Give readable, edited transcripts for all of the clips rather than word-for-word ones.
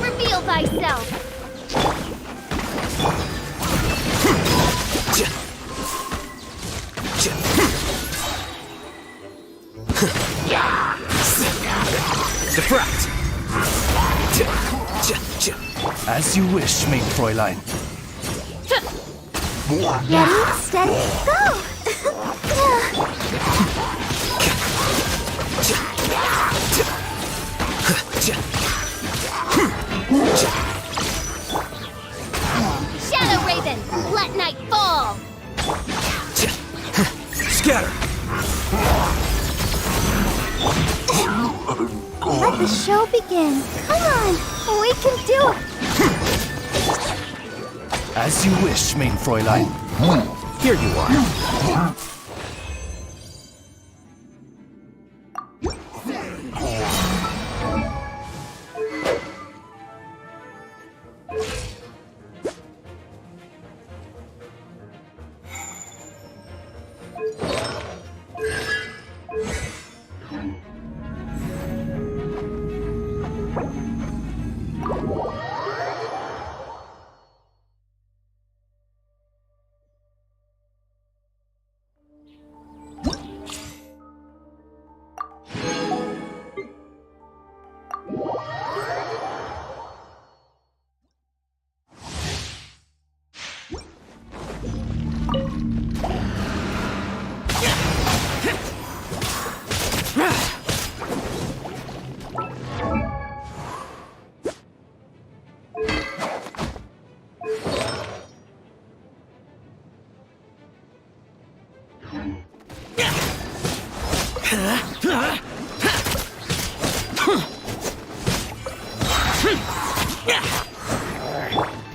Reveal thyself! Defract! As you wish, main Fräulein. Ready, steady, go! Shadow Raven, let night fall! Scatter! Let the show begin. Come on, we can do it! As you wish, main Fräulein. Here you are.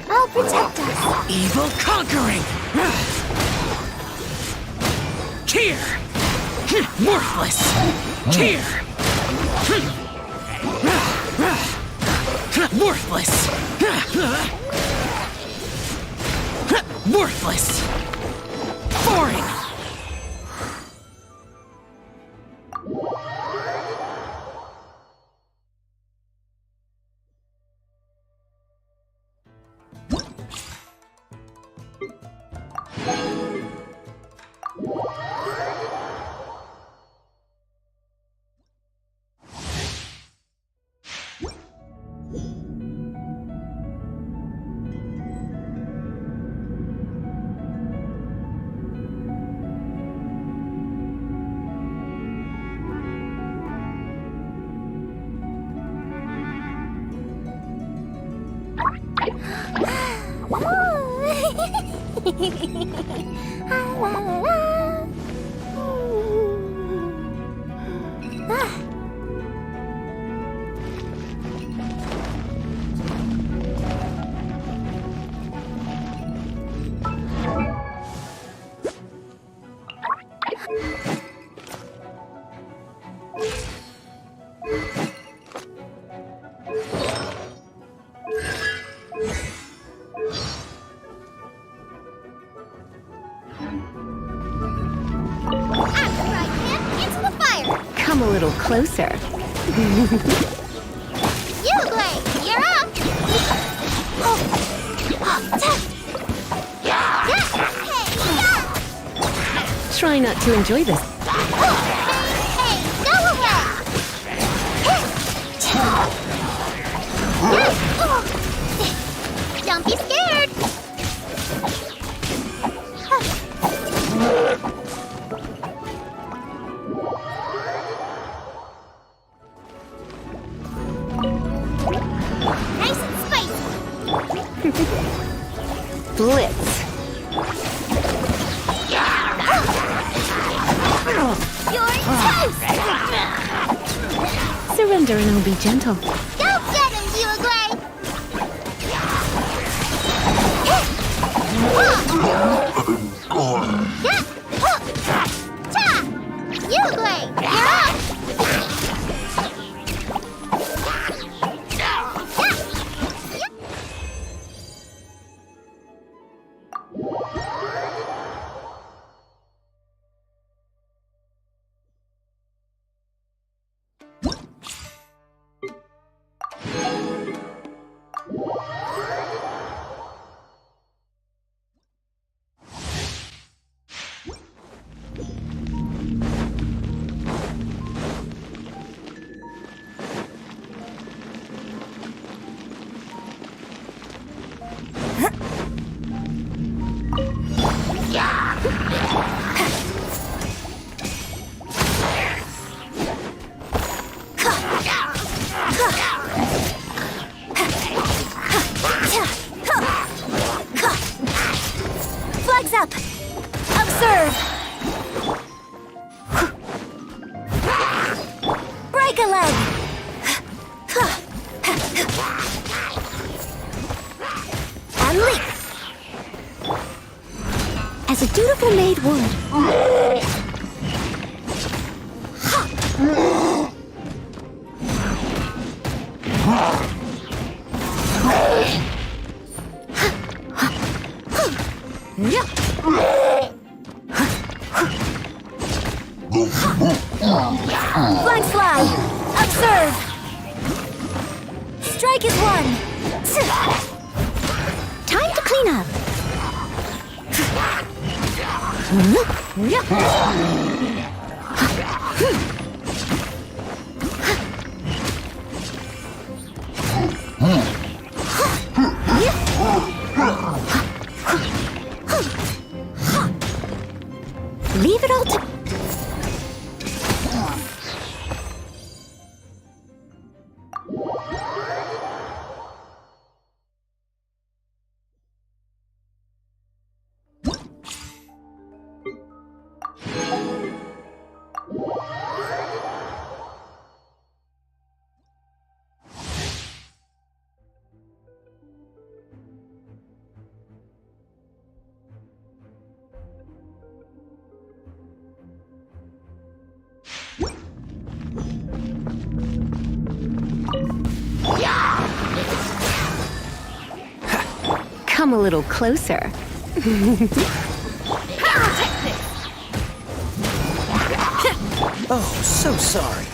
I'll protect us. Evil conquering! Here! Worthless! Here! Worthless! Worthless! Foreign! La, la, la. Ah. Come a little closer. You, Blade, you're up! Try not to enjoy this. Hey, go ahead! Don't be scared! Nice and spicy! Blitz. You're toast! Surrender and I'll be gentle. Go get him, Viewer Gray! You, Gray, you're up! Flags up! Observe! Break a leg! And leap! As a dutiful maid would. Flank slide! Observe! Strike is one! Time to clean up! Leave it all to... Come a little closer. Oh, so sorry.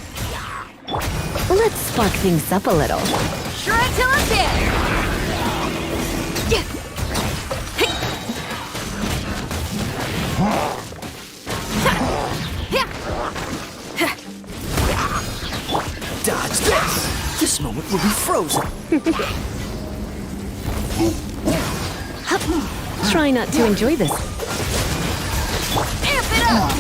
Let's spark things up a little. Shred till I'm dead! Dodge this! This moment will be frozen. Try not to enjoy this. Amp it up!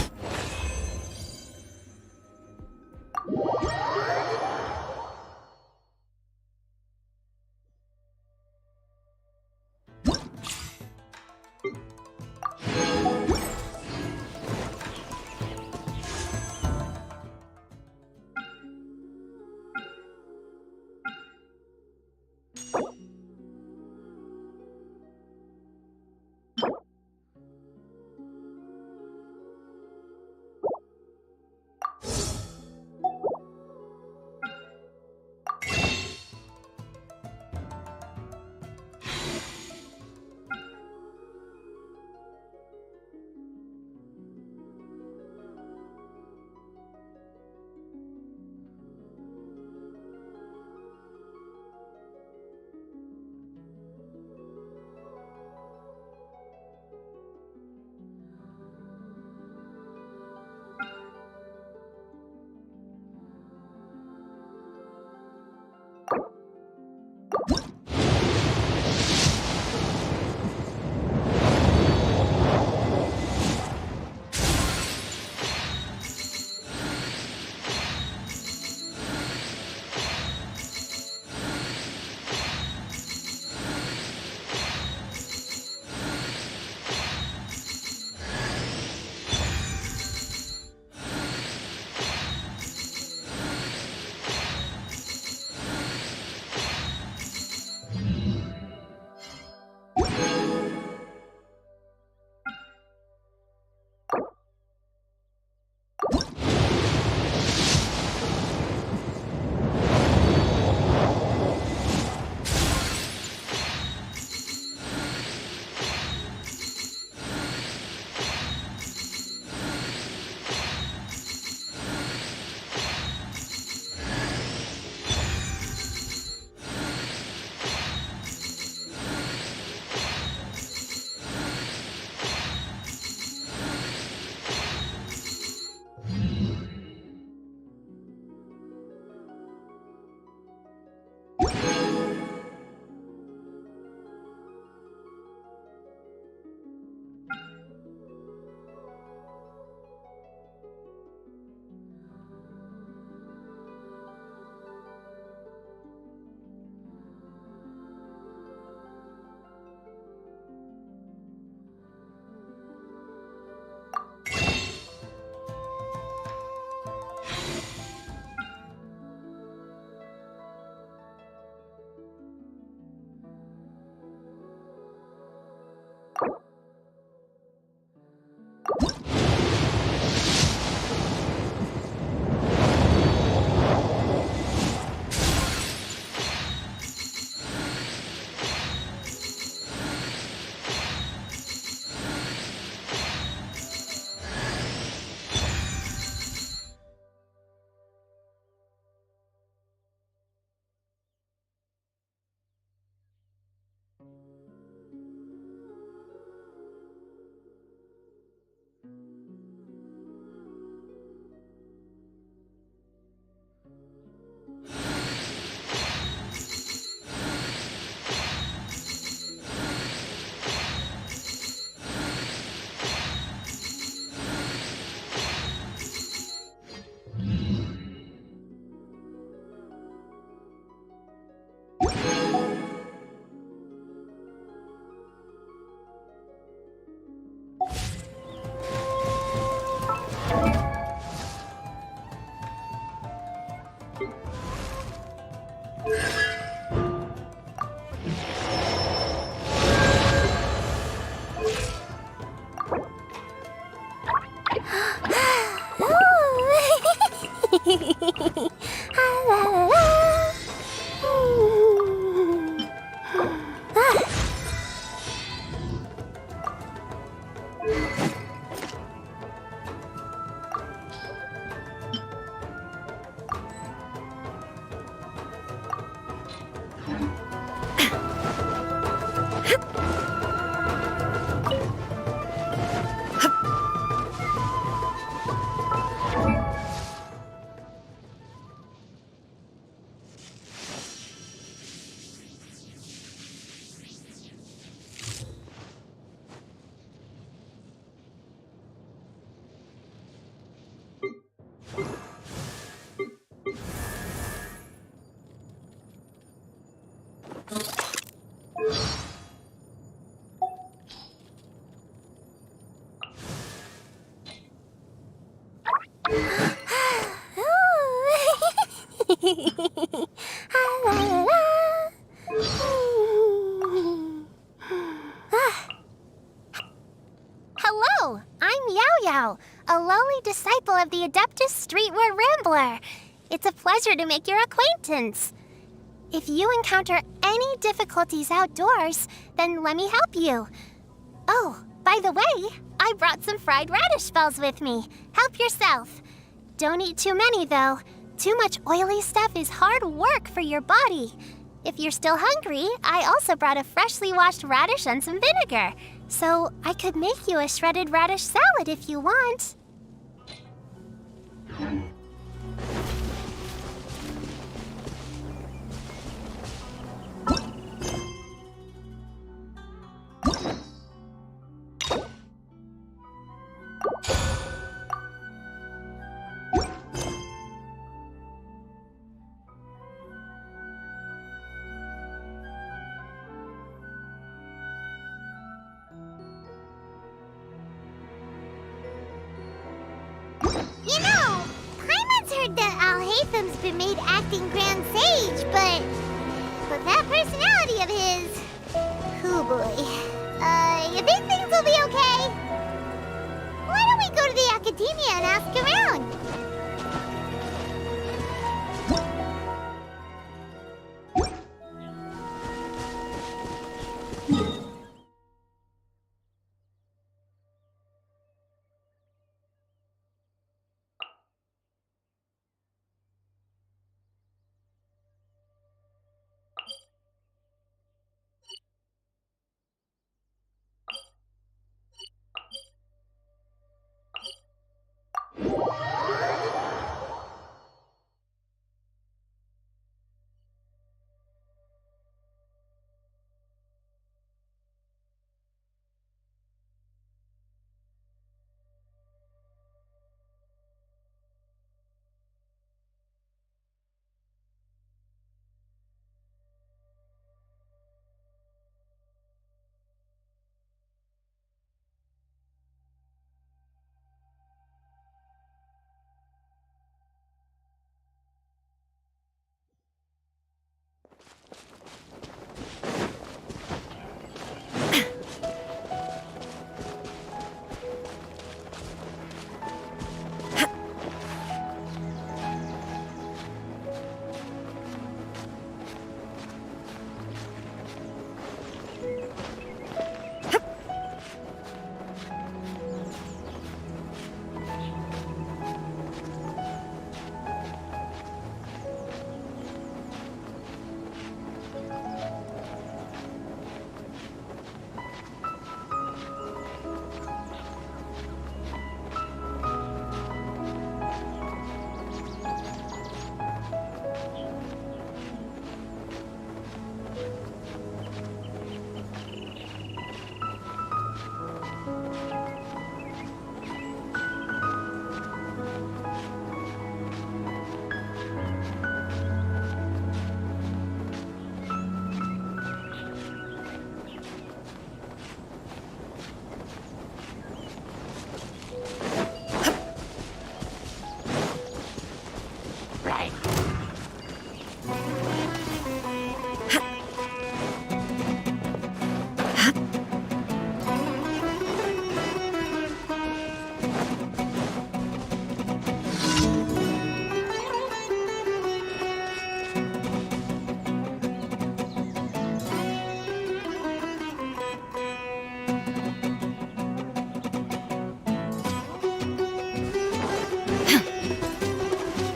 Hello, I'm Yao Yao, a lowly disciple of the Adeptus Streetwear Rambler. It's a pleasure to make your acquaintance. If you encounter any difficulties outdoors, then let me help you. Oh, by the way, I brought some fried radish balls with me. Help yourself. Don't eat too many, though. Too much oily stuff is hard work for your body. If you're still hungry, I also brought a freshly washed radish and some vinegar. So I could make you a shredded radish salad if you want. You know, Paimon's heard that Al-Haytham's been made acting Grand Sage, but that personality of his... Oh boy. You think things will be okay? Why don't we go to the Academia and ask around?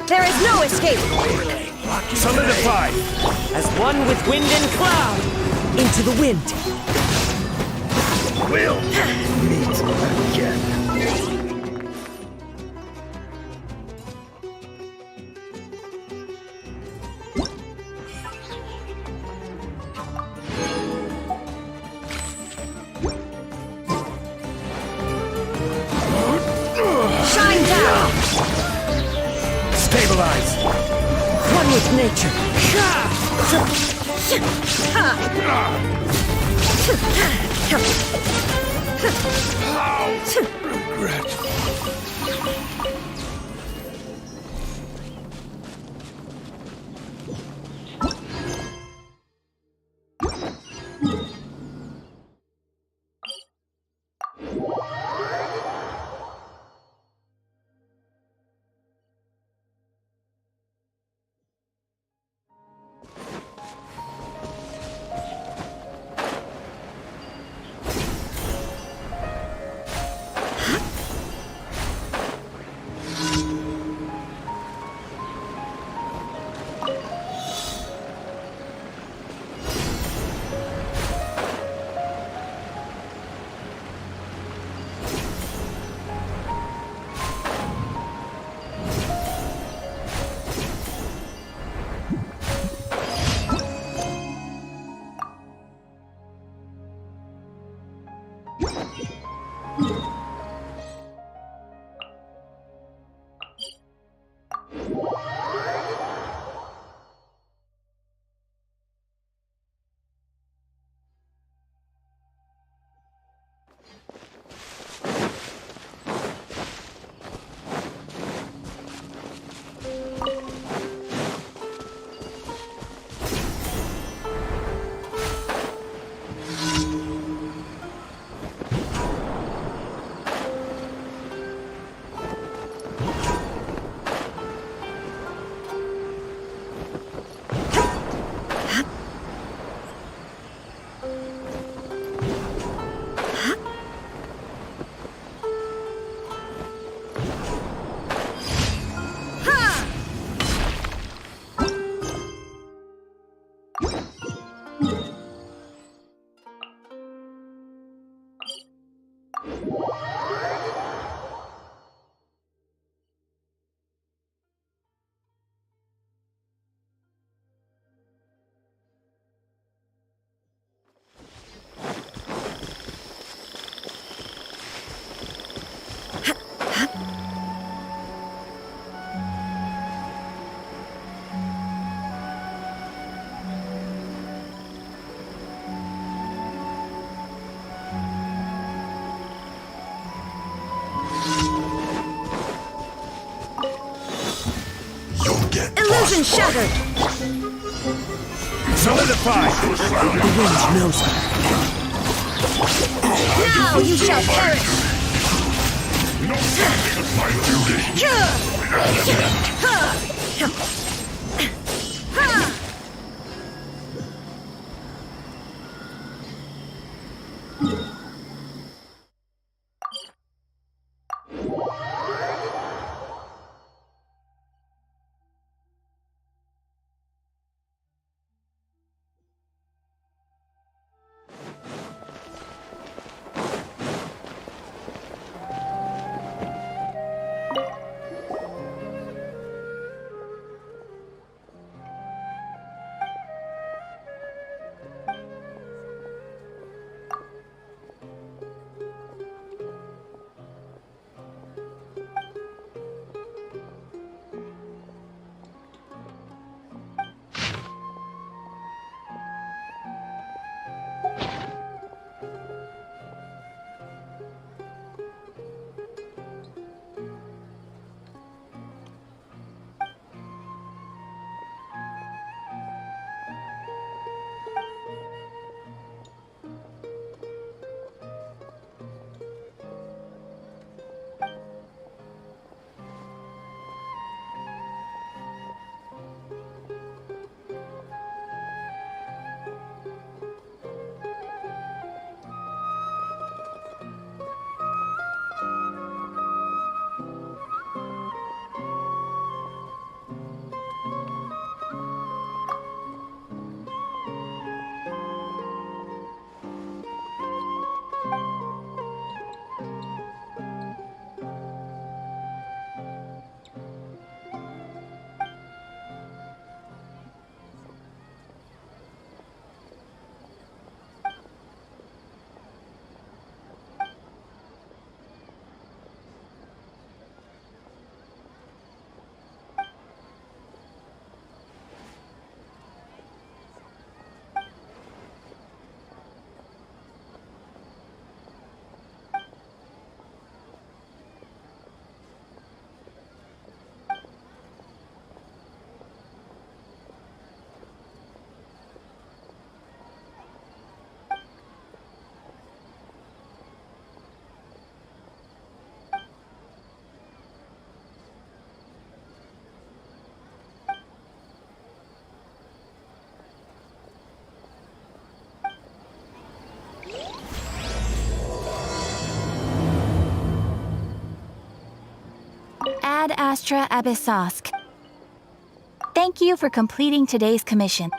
There is no escape! Solidified! As one with wind and cloud, into the wind. We'll meet again. Shine down! Stabilize! One with nature. Regret. Illusion shattered! Solidify! The wind knows me. Now you shall perish! Ad Astra Abyssosk. Thank you for completing today's commission.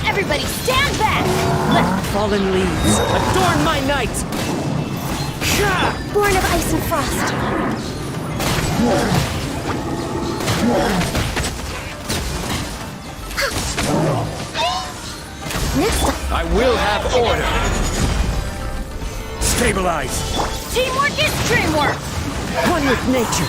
Everybody stand back! Let fallen leaves adorn my night! Born of ice and frost. Next up. I will have order. Stabilize. Teamwork is dreamwork! One with nature!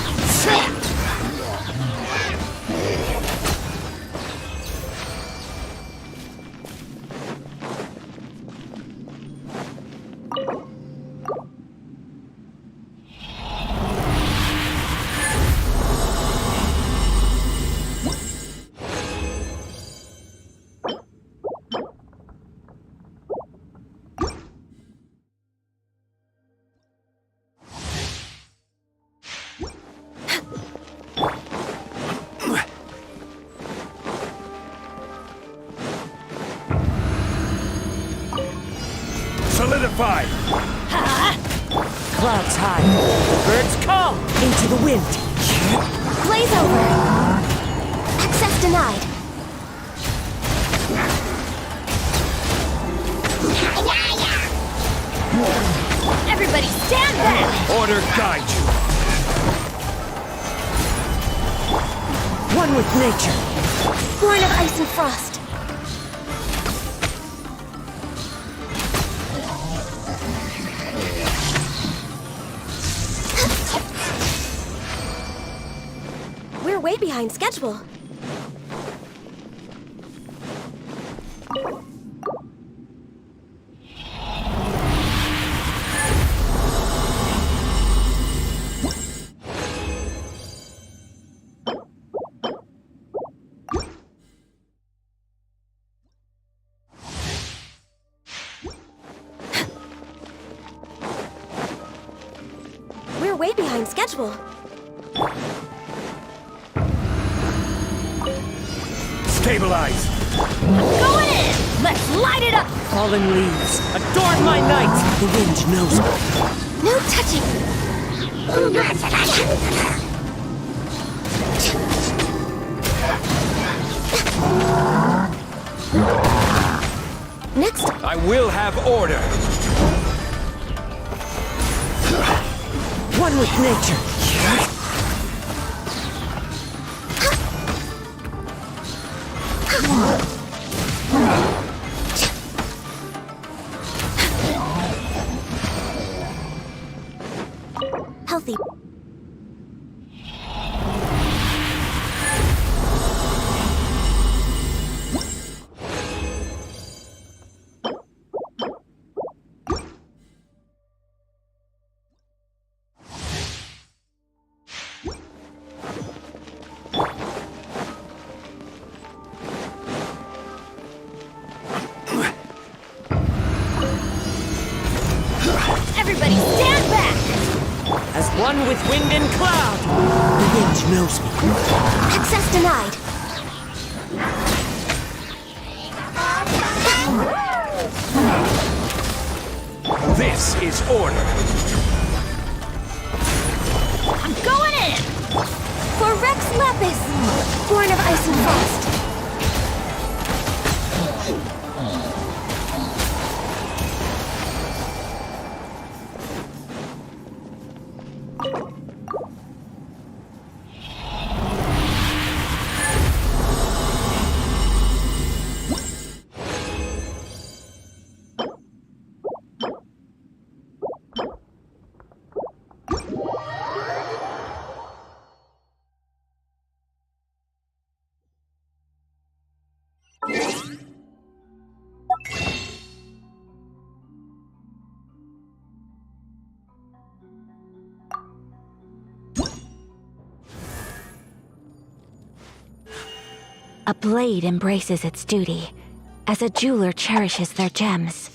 Solidify! Clouds high, birds call into the wind. Blaze over! Access denied. Everybody stand back! Order guide you. One with nature. Born of ice and frost. We're way behind schedule. We're way behind schedule. Stabilize. Going in! Let's light it up! Fallen leaves adorn my night. The wind knows me. No touching! Next, I will have order. One with nature. Healthy. Everybody stand back! As one with wind and cloud, the wind knows me. Access denied. This is order. I'm going in! For Rex Lapis, born of ice and frost. A blade embraces its duty, as a jeweler cherishes their gems.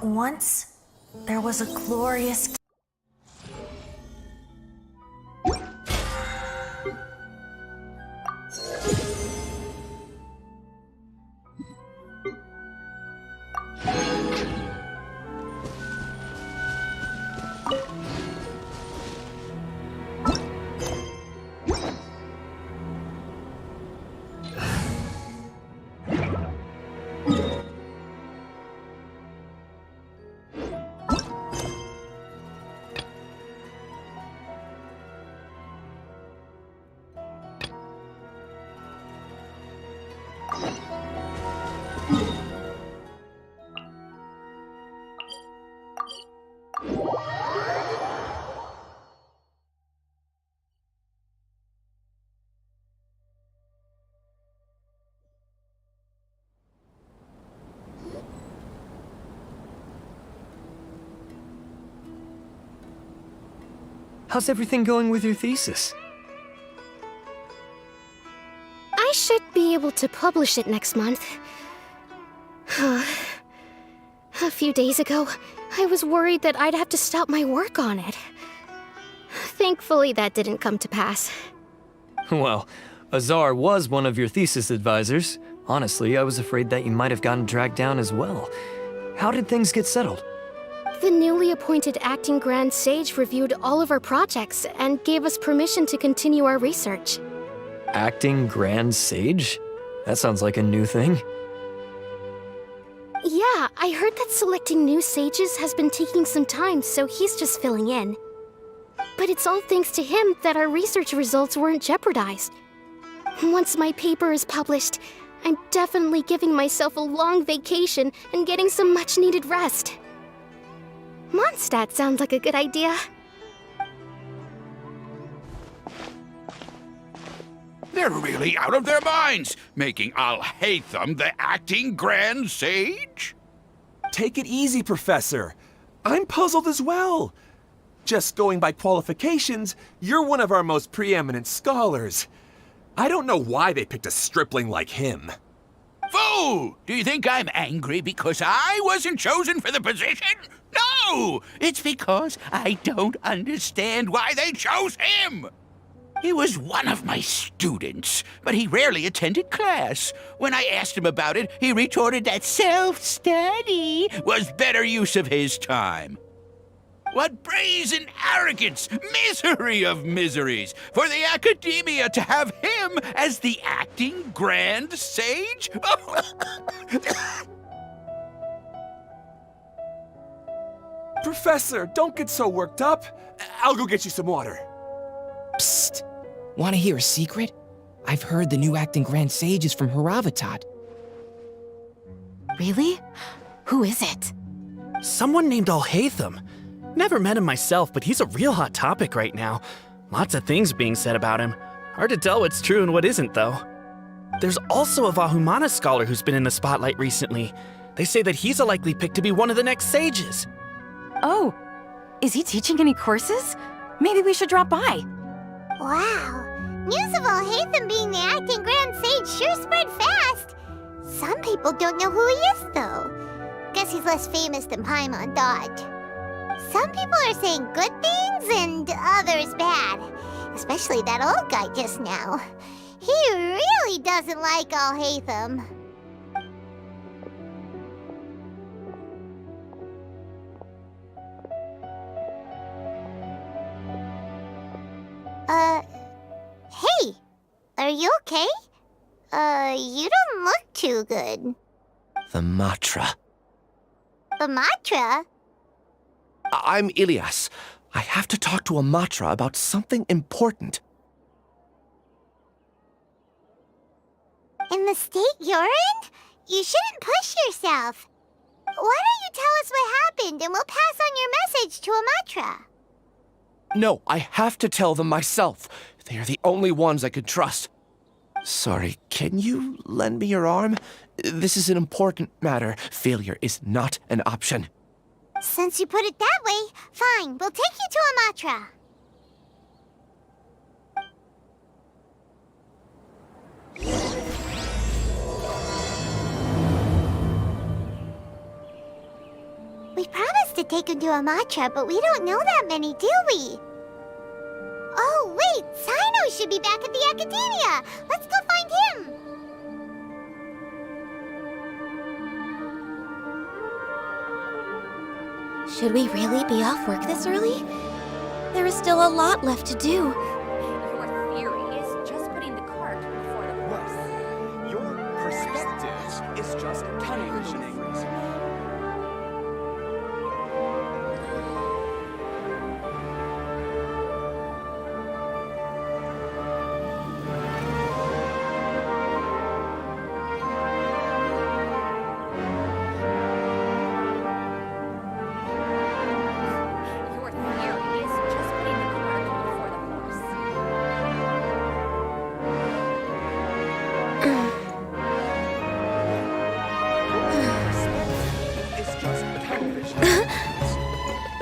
Once, there was a glorious How's everything going with your thesis? I should be able to publish it next month. A few days ago, I was worried that I'd have to stop my work on it. Thankfully, that didn't come to pass. Well, Azar was one of your thesis advisors. Honestly, I was afraid that you might have gotten dragged down as well. How did things get settled? The newly appointed acting Grand Sage reviewed all of our projects and gave us permission to continue our research. Acting Grand Sage? That sounds like a new thing. Yeah, I heard that selecting new sages has been taking some time, so he's just filling in. But it's all thanks to him that our research results weren't jeopardized. Once my paper is published, I'm definitely giving myself a long vacation and getting some much-needed rest. Mondstadt sounds like a good idea. They're really out of their minds, making Al-Haytham the acting Grand Sage? Take it easy, Professor. I'm puzzled as well. Just going by qualifications, you're one of our most preeminent scholars. I don't know why they picked a stripling like him. Fool! Do you think I'm angry because I wasn't chosen for the position? No! It's because I don't understand why they chose him! He was one of my students, but he rarely attended class. When I asked him about it, he retorted that self-study was better use of his time. What brazen arrogance, misery of miseries, for the academia to have him as the acting Grand Sage? Professor, don't get so worked up. I'll go get you some water. Psst. Want to hear a secret? I've heard the new acting Grand Sage is from Haravatat. Really? Who is it? Someone named Alhaitham. Never met him myself, but he's a real hot topic right now. Lots of things being said about him. Hard to tell what's true and what isn't, though. There's also a Vahumana scholar who's been in the spotlight recently. They say that he's a likely pick to be one of the next sages. Oh, is he teaching any courses? Maybe we should drop by. Wow. News of Alhaitham being the acting Grand Sage sure spread fast. Some people don't know who he is, though. Guess he's less famous than Paimon thought. Some people are saying good things and others bad. Especially that old guy just now. He really doesn't like Alhaitham. Hey! Are you okay? You don't look too good. The Matra. The Matra? I'm Ilias. I have to talk to a Matra about something important. In the state you're in? You shouldn't push yourself. Why don't you tell us what happened and we'll pass on your message to a Matra? No, I have to tell them myself. They are the only ones I could trust. Sorry, can you lend me your arm? This is an important matter. Failure is not an option. Since you put it that way, fine, we'll take you to a Matra. We promised to take him to a Matra, but we don't know that many, do we? Oh, wait, Sino should be back at the Academia. Let's go find him. Should we really be off work this early? There is still a lot left to do. Your theory is just putting the cart before the horse. Your perspective is just tunnel visioning. Your theory is just putting the cart before the horse. It's just tunnel visioning. Your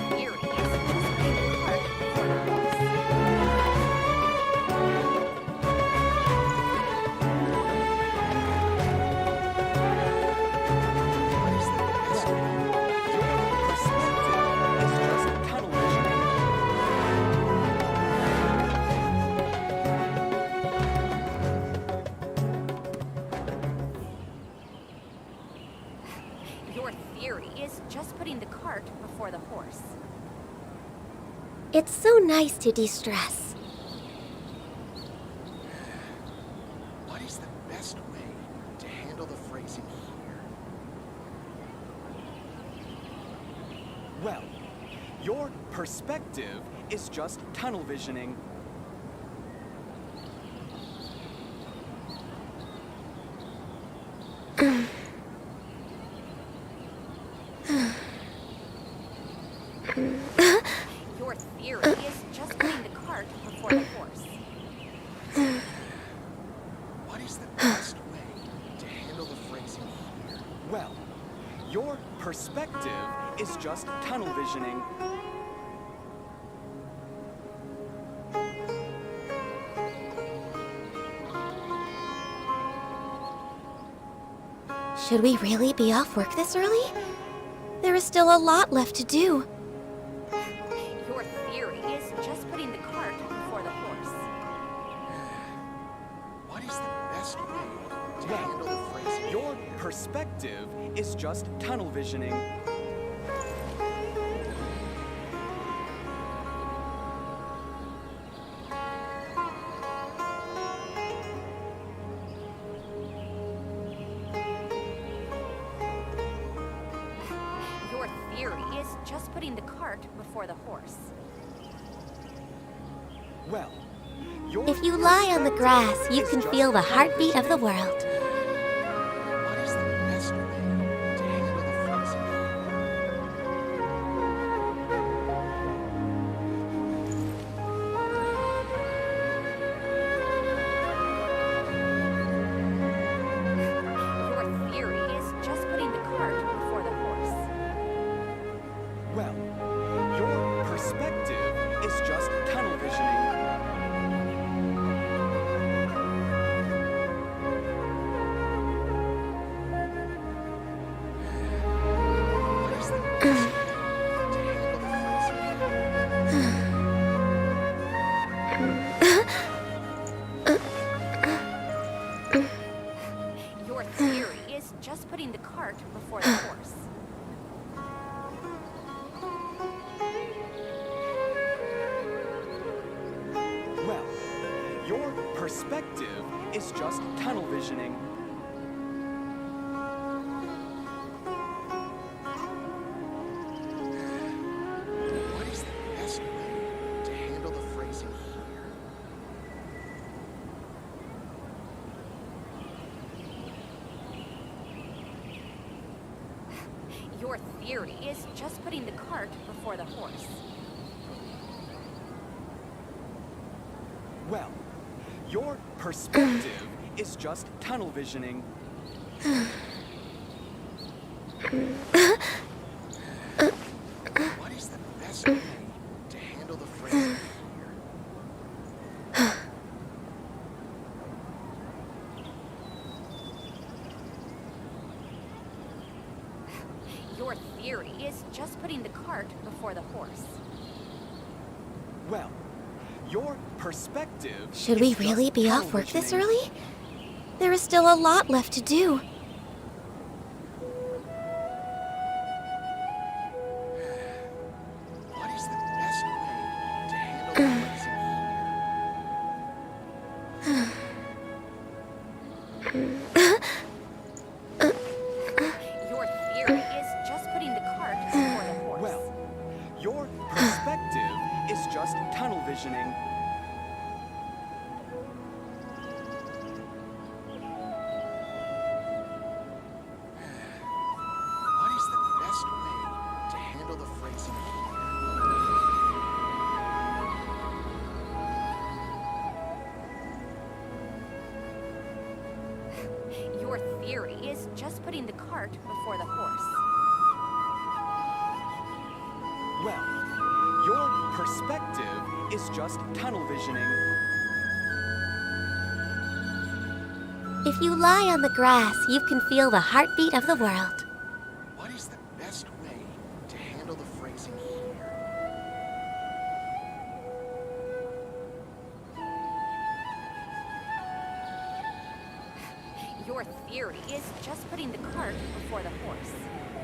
theory is just putting the cart before the horse. It's just tunnel visioning. Your theory is just putting the cart before the horse. It's so nice to de-stress. What is the best way to handle the phrasing here? Well, your perspective is just tunnel visioning. Your theory is just putting the cart before the horse. What is the best way to handle the phrasing here? Well, your perspective is just tunnel visioning. Should we really be off work this early? There is still a lot left to do. Your theory is just putting the cart before the horse. What is the best way to handle the phrasing? Your perspective is just tunnel visioning. putting the cart before the horse. Well, If you lie on the grass, you can feel the heartbeat of the world. What is the best way to handle the phrasing? Your theory is just putting the cart before the horse. well, your perspective is just tunnel visioning. What is the best way to handle the phrasing? Your theory is just putting the cart before the horse. Well, your perspective is just tunnel visioning. What is the best way to handle the phrasing here? Your theory is just putting the cart before the horse. Well, your perspective is just tunnel visioning. What is the best way to handle the phrasing here? Your theory is just putting the cart before the horse. Well, your perspective. Should we is really just be tunnel off work this visioning. early? There is still a lot left to do. What is the best way to handle the phrasing Your theory is just putting the cart before the horse. Well, your perspective is just tunnel visioning. What is the best way to handle the phrasing here? Your theory is just putting the cart before the horse. Well, your perspective is just tunnel visioning. If you lie on the grass, you can feel the heartbeat of the world. What is the best way to handle the phrasing here? Your theory is just putting the cart before the horse.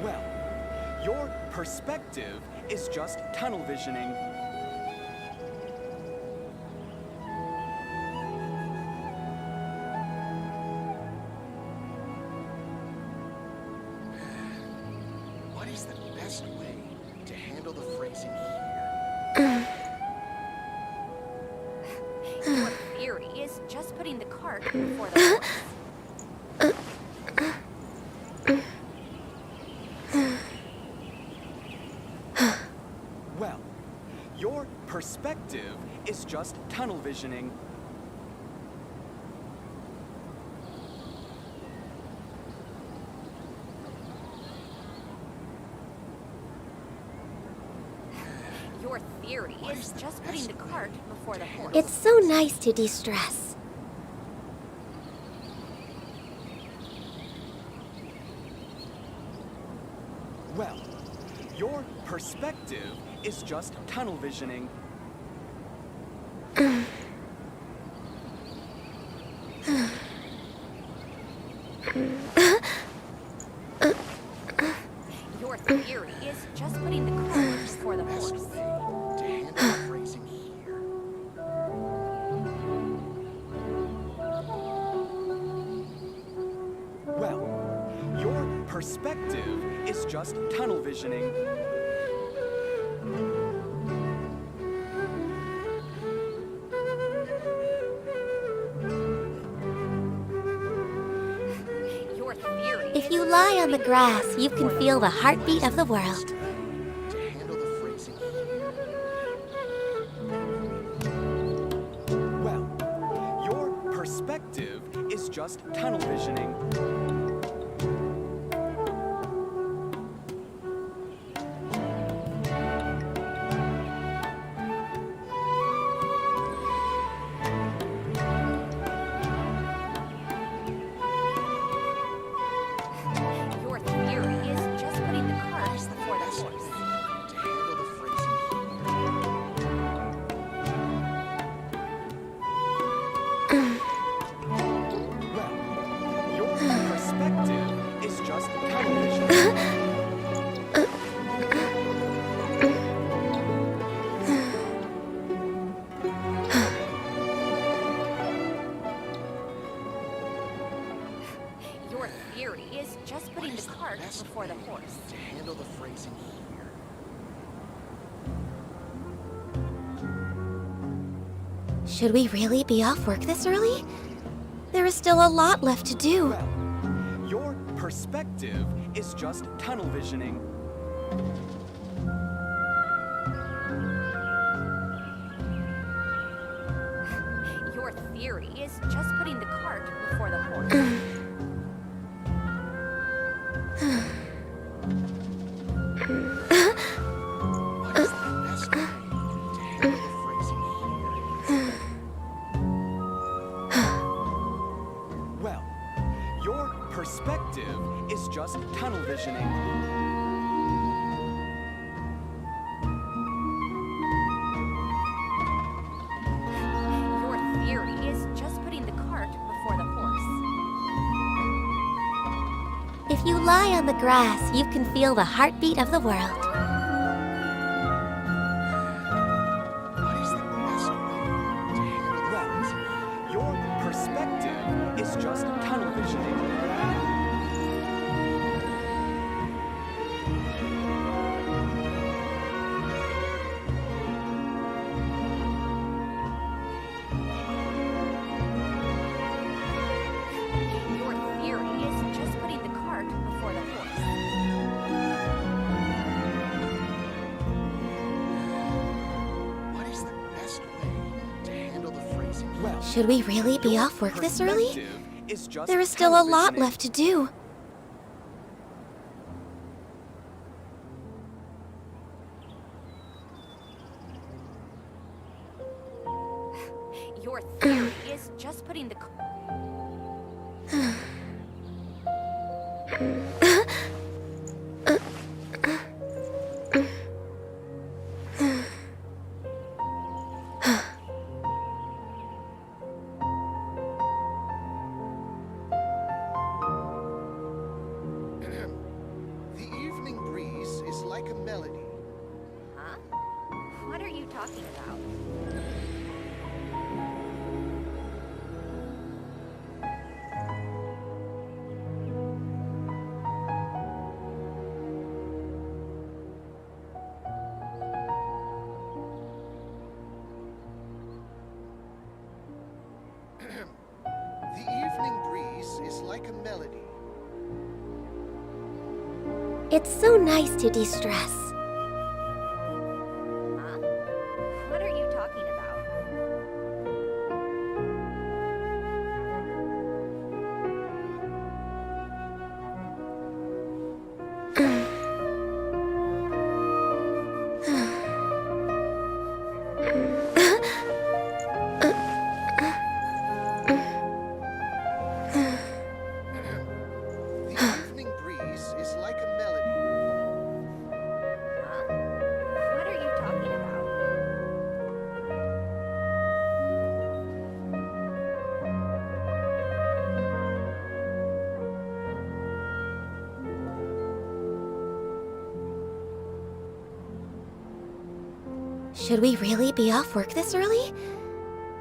Well, your perspective is just tunnel visioning. What is the best way to handle the phrasing here? Your theory is just putting the cart before the horse. Well, your perspective is just tunnel visioning. Your theory is just putting the cart before the horse. It's so nice to de-stress. Well, your perspective is just tunnel visioning. Your theory is just putting the cart before the Best horse. way to handle the phrasing here. Well, your perspective is just tunnel visioning. If you lie on the grass, you can feel the heartbeat of the world. To handle the phrasing here. Well, your perspective is just tunnel visioning. Your theory is just putting the cart before the horse. To handle the phrasing here. Well, your perspective is just tunnel visioning. Your theory is just putting the cart before the horse. To handle the phrasing here. Should we really be off work this early? There is still a lot left to do. Well, your perspective is just tunnel visioning. Your theory is just putting the cart before the horse. What is the best way to handle the phrasing here? Well, your perspective is just tunnel visioning. Your theory is just putting the cart before the horse. If you lie on the grass, you can feel the heartbeat of the world. What is the best way to handle the phrasing here? Your perspective is just tunnel visioning. Your theory is just putting the cart before the horse. What is the best way to handle the phrasing here? Well, Should we really be your off work this early? perspective is just There is still a tunnel lot visioning. left to do. Your theory is just putting the The evening breeze is like a melody. Huh? What are you talking about? The evening breeze is like a melody. It's so nice to de-stress. Huh? What are you talking about? The evening breeze is like a melody. Huh? What are you talking about? Should we really be off work this early?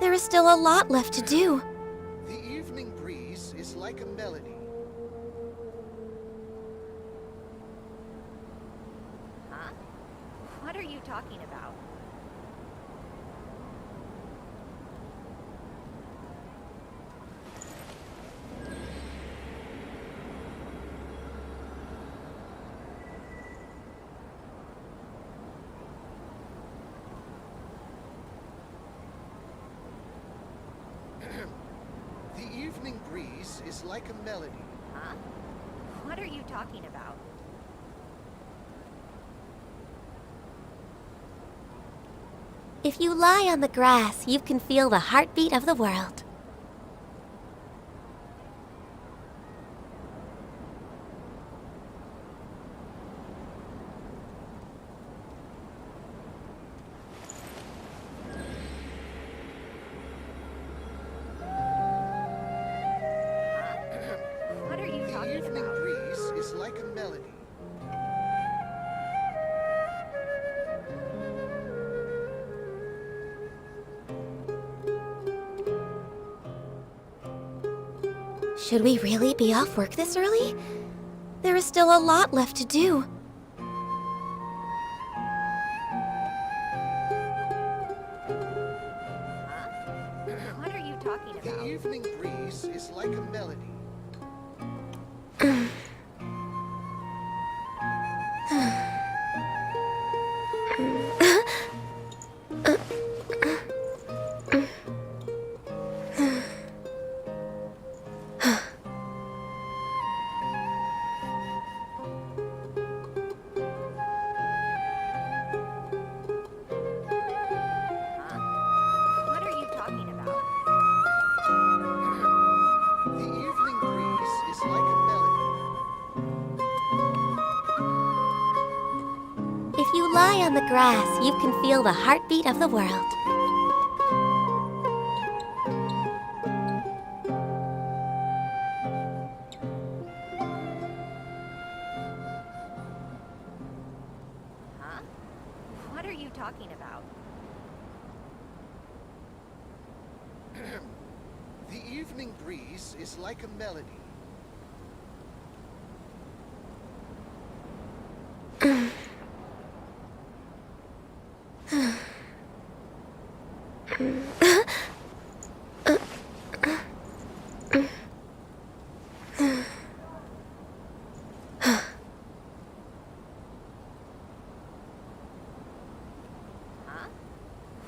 There is still a lot left to do. The evening breeze is like a melody. Huh? What are you talking about? evening breeze is like a melody. Huh? What are you talking about? If you lie on the grass, you can feel the heartbeat of the world. What are you The talking evening about? breeze is like a melody. Should we really be off work this early? There is still a lot left to do. What are you talking The about? evening breeze is like a melody. What are you talking about? The evening breeze is like a melody. If you lie on the grass, you can feel the heartbeat of the world. Huh? What are you talking about? The evening breeze is like a melody. Huh?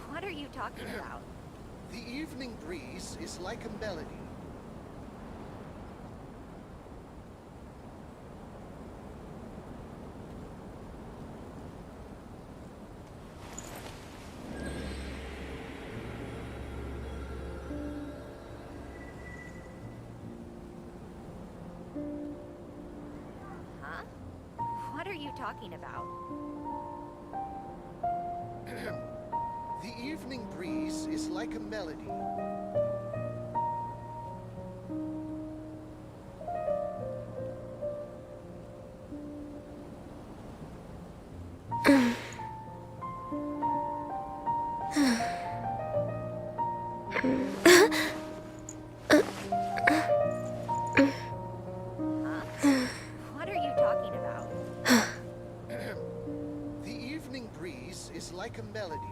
What are you talking about? The evening breeze is like a melody. Huh? What are you talking about? The evening breeze is like a melody. What are you talking about? The evening breeze is like a melody.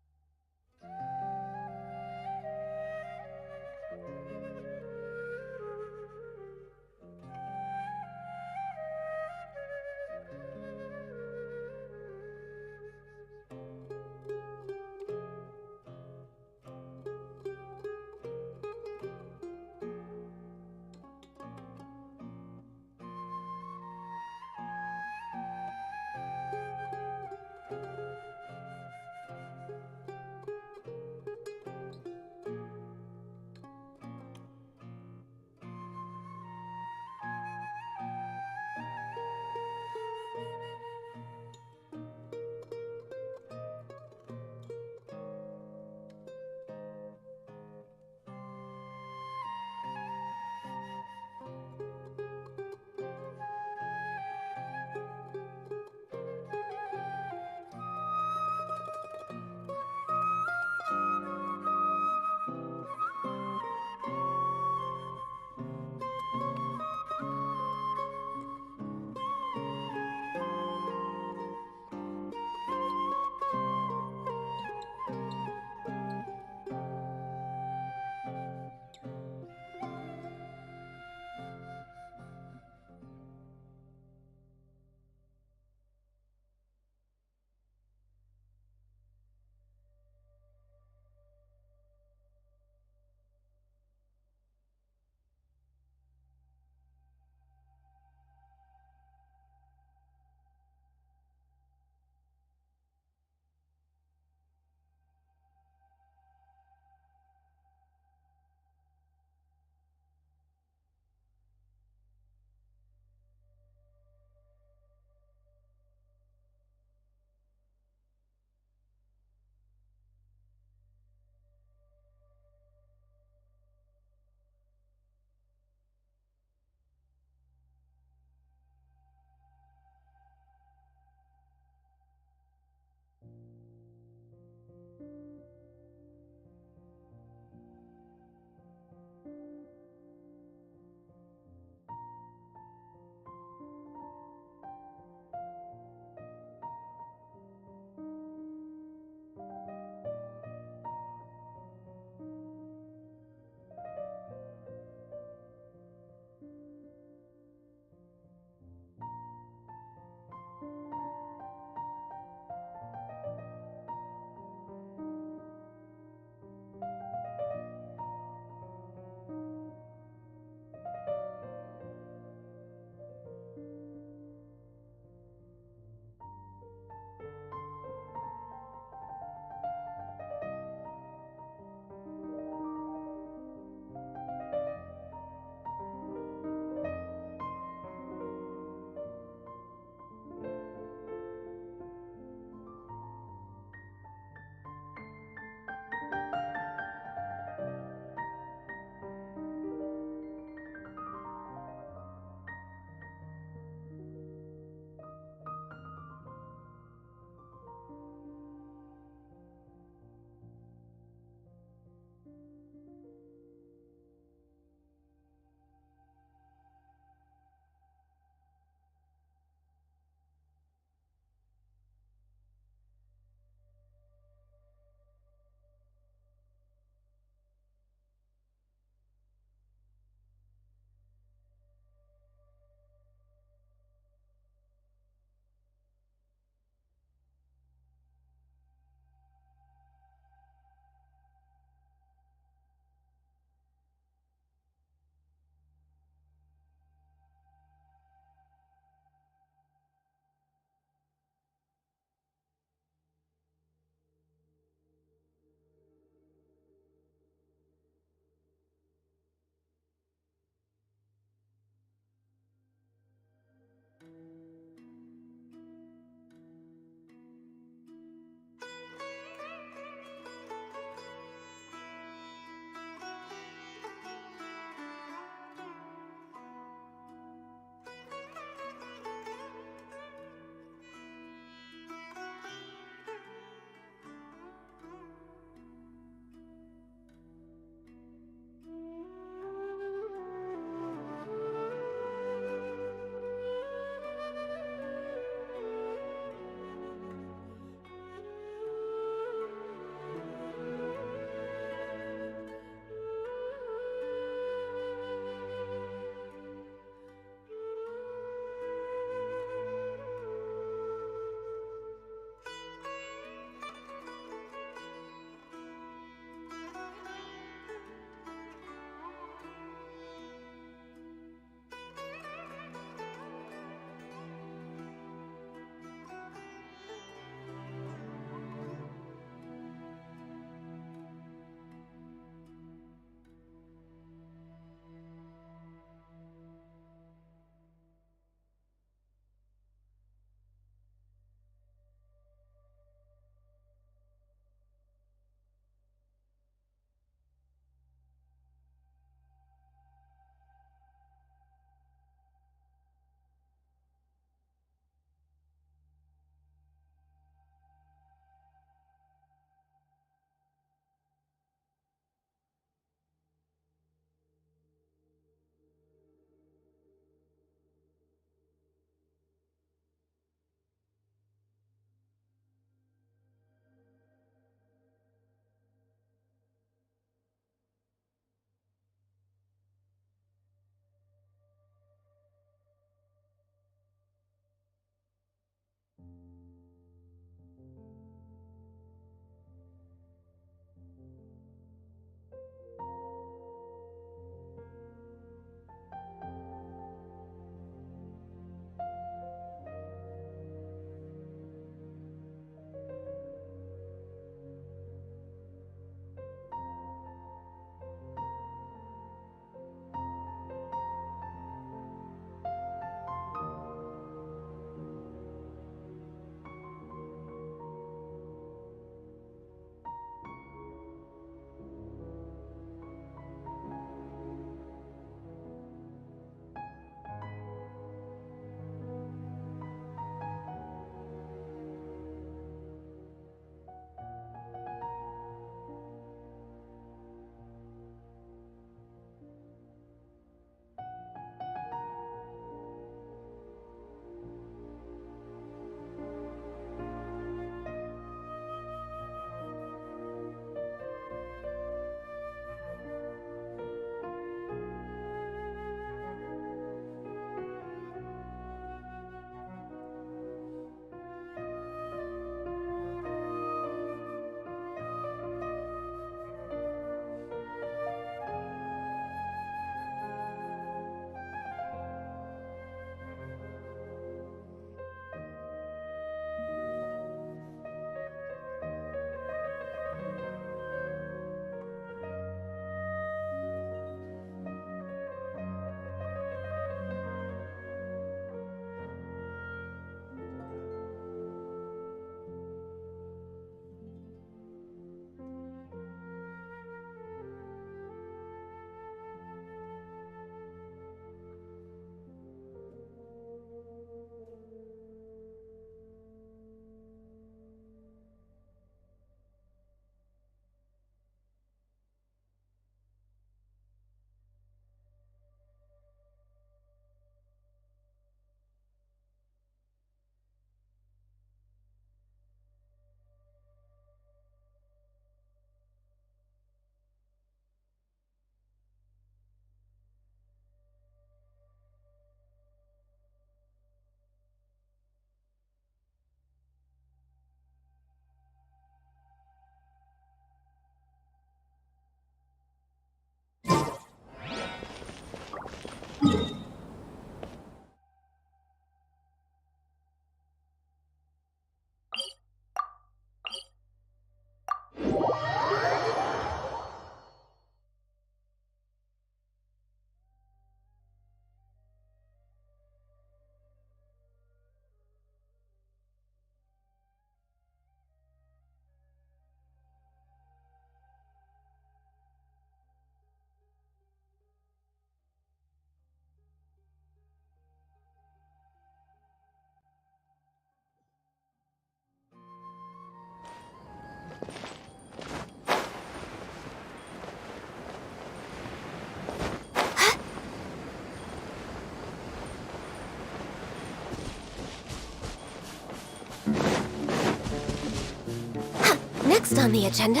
Next on the agenda...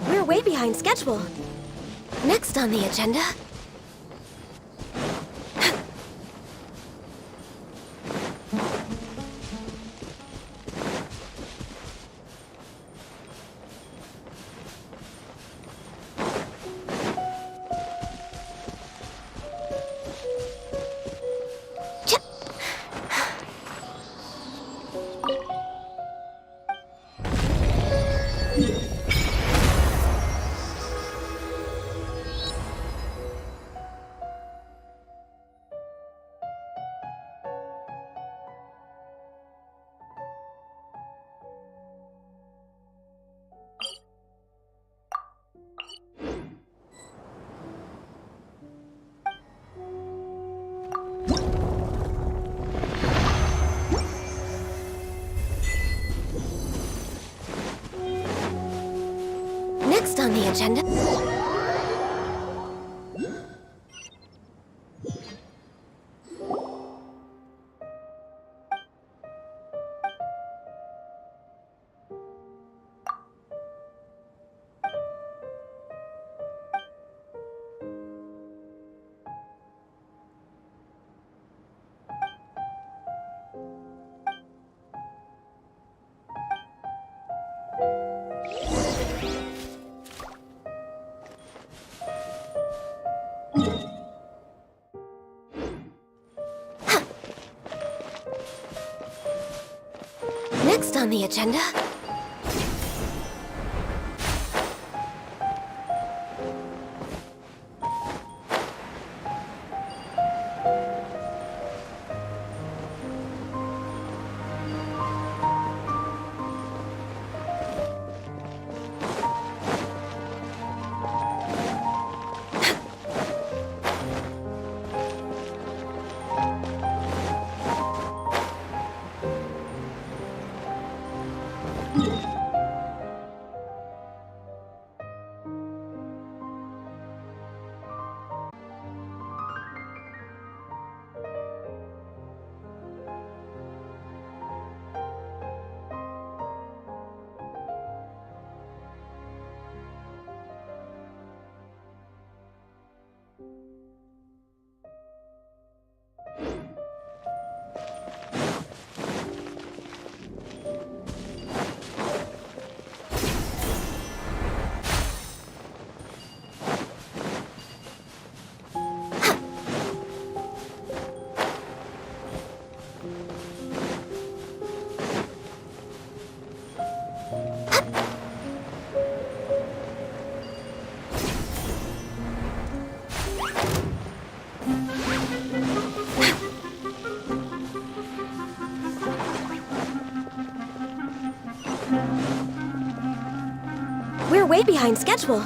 We're way behind schedule. Next on the agenda... Next on the agenda... Next on the agenda... We're way behind schedule.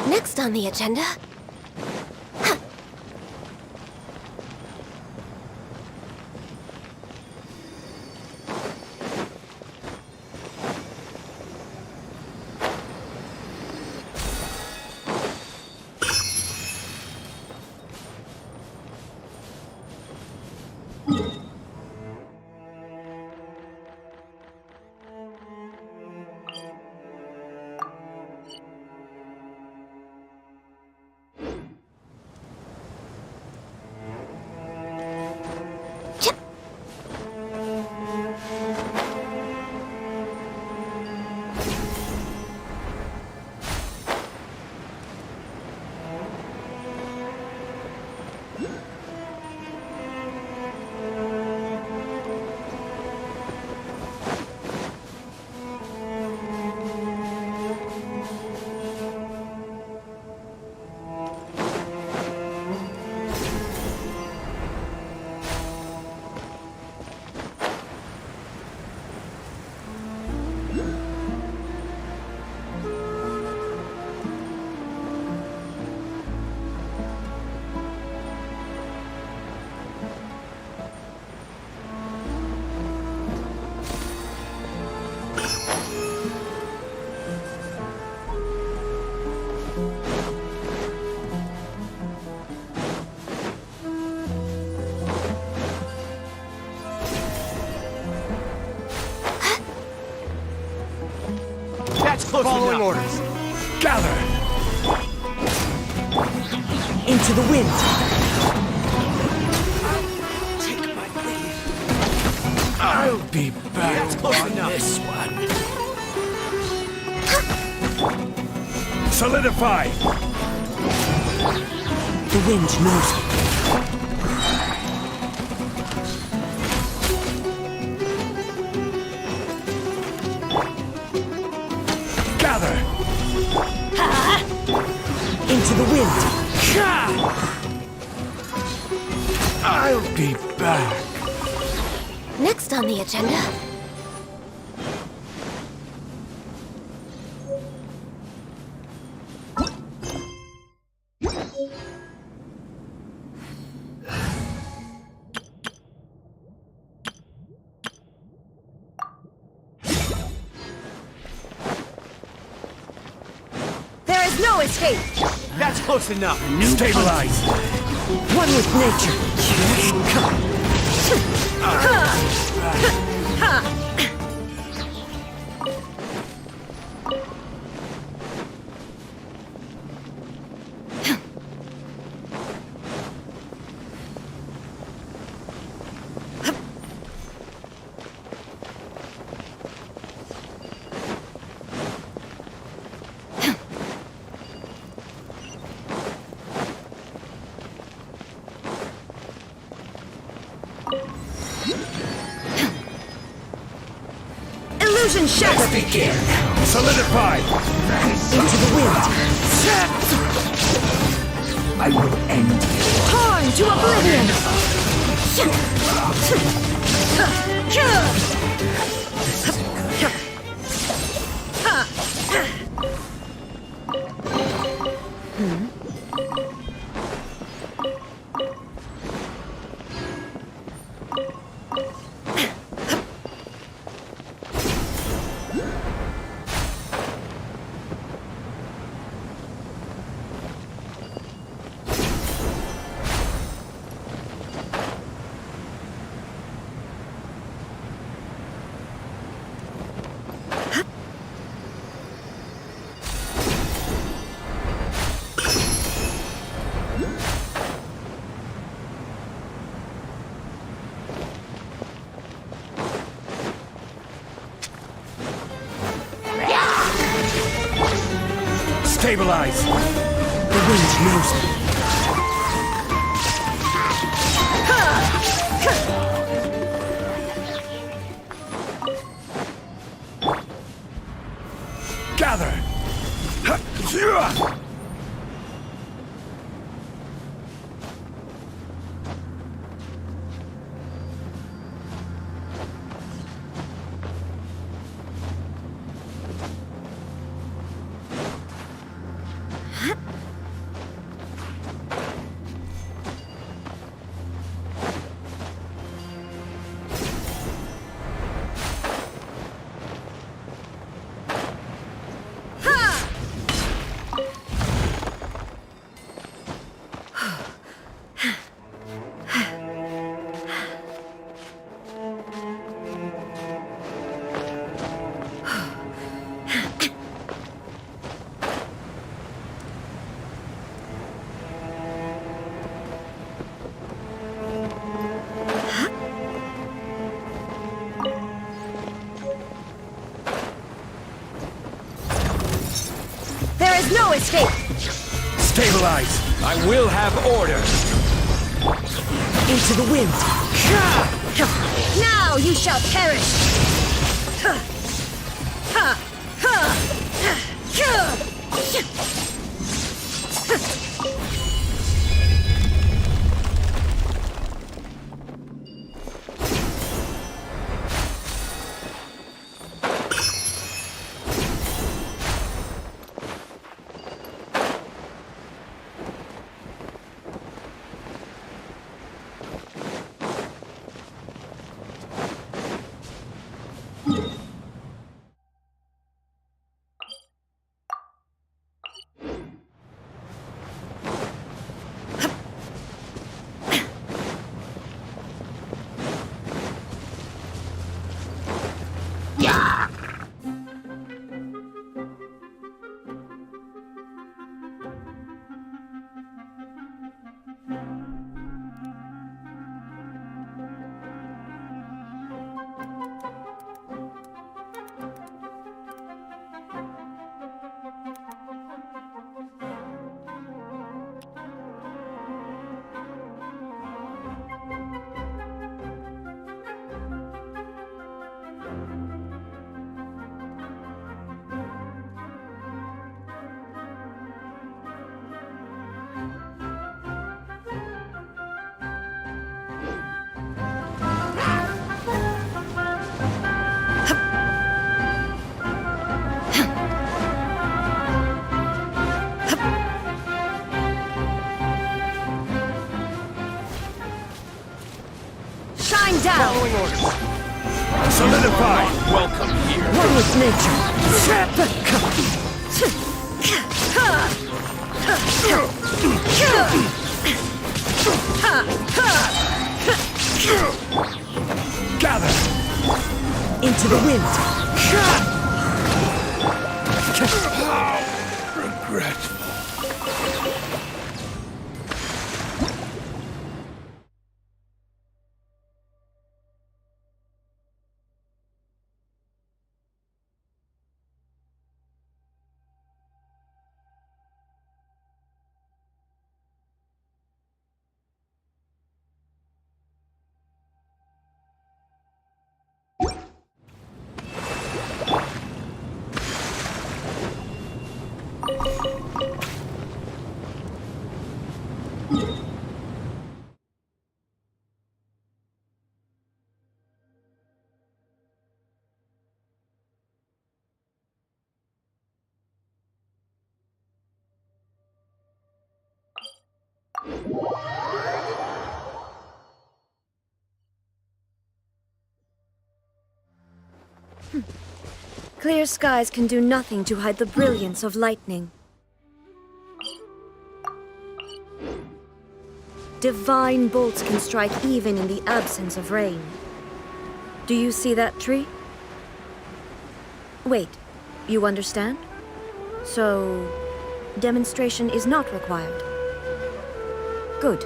Next on the agenda... Following orders. Gather! Into the wind. Take my leave. I'll be back. That's close enough. This one. Solidify! The wind knows me. Gather! Into the wind. I'll be back. Next on the agenda. There is no escape! That's close enough. Stabilize. One with nature. Illusion shattered! Begin. Solidify. Into the wind. I will end you. Torn to oblivion! Stabilize. The wind knows me. Gather. There is no escape! Stabilize. I will have order. Into the wind. Now you shall perish! Shine down! Following orders. Solidify! Welcome here. One with nature. Gather! Into the wind. Regretful. Clear skies can do nothing to hide the brilliance of lightning. Divine bolts can strike even in the absence of rain. Do you see that tree? Wait, you understand? So, demonstration is not required. Good.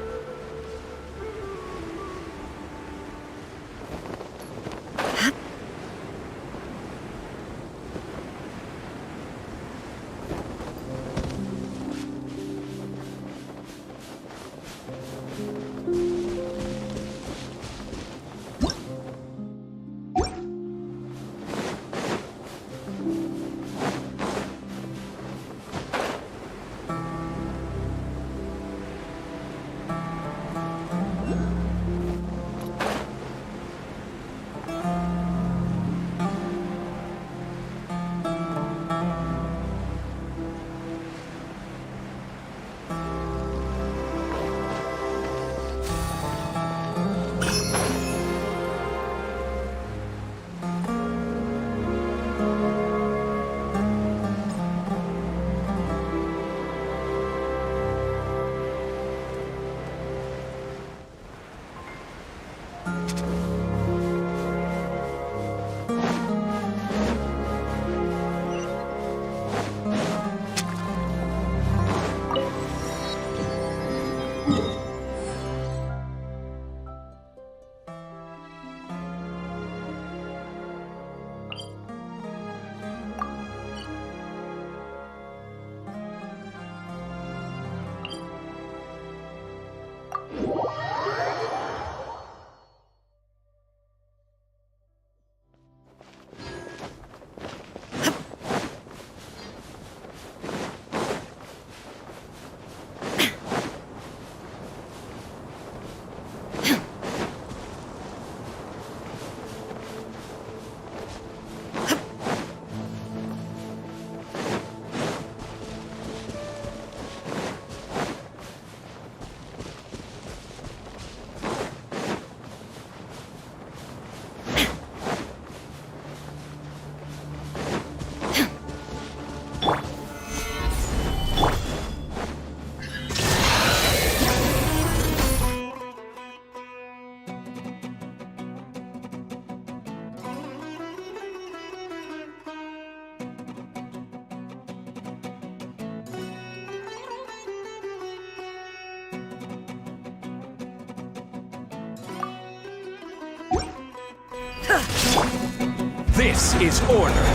This is order.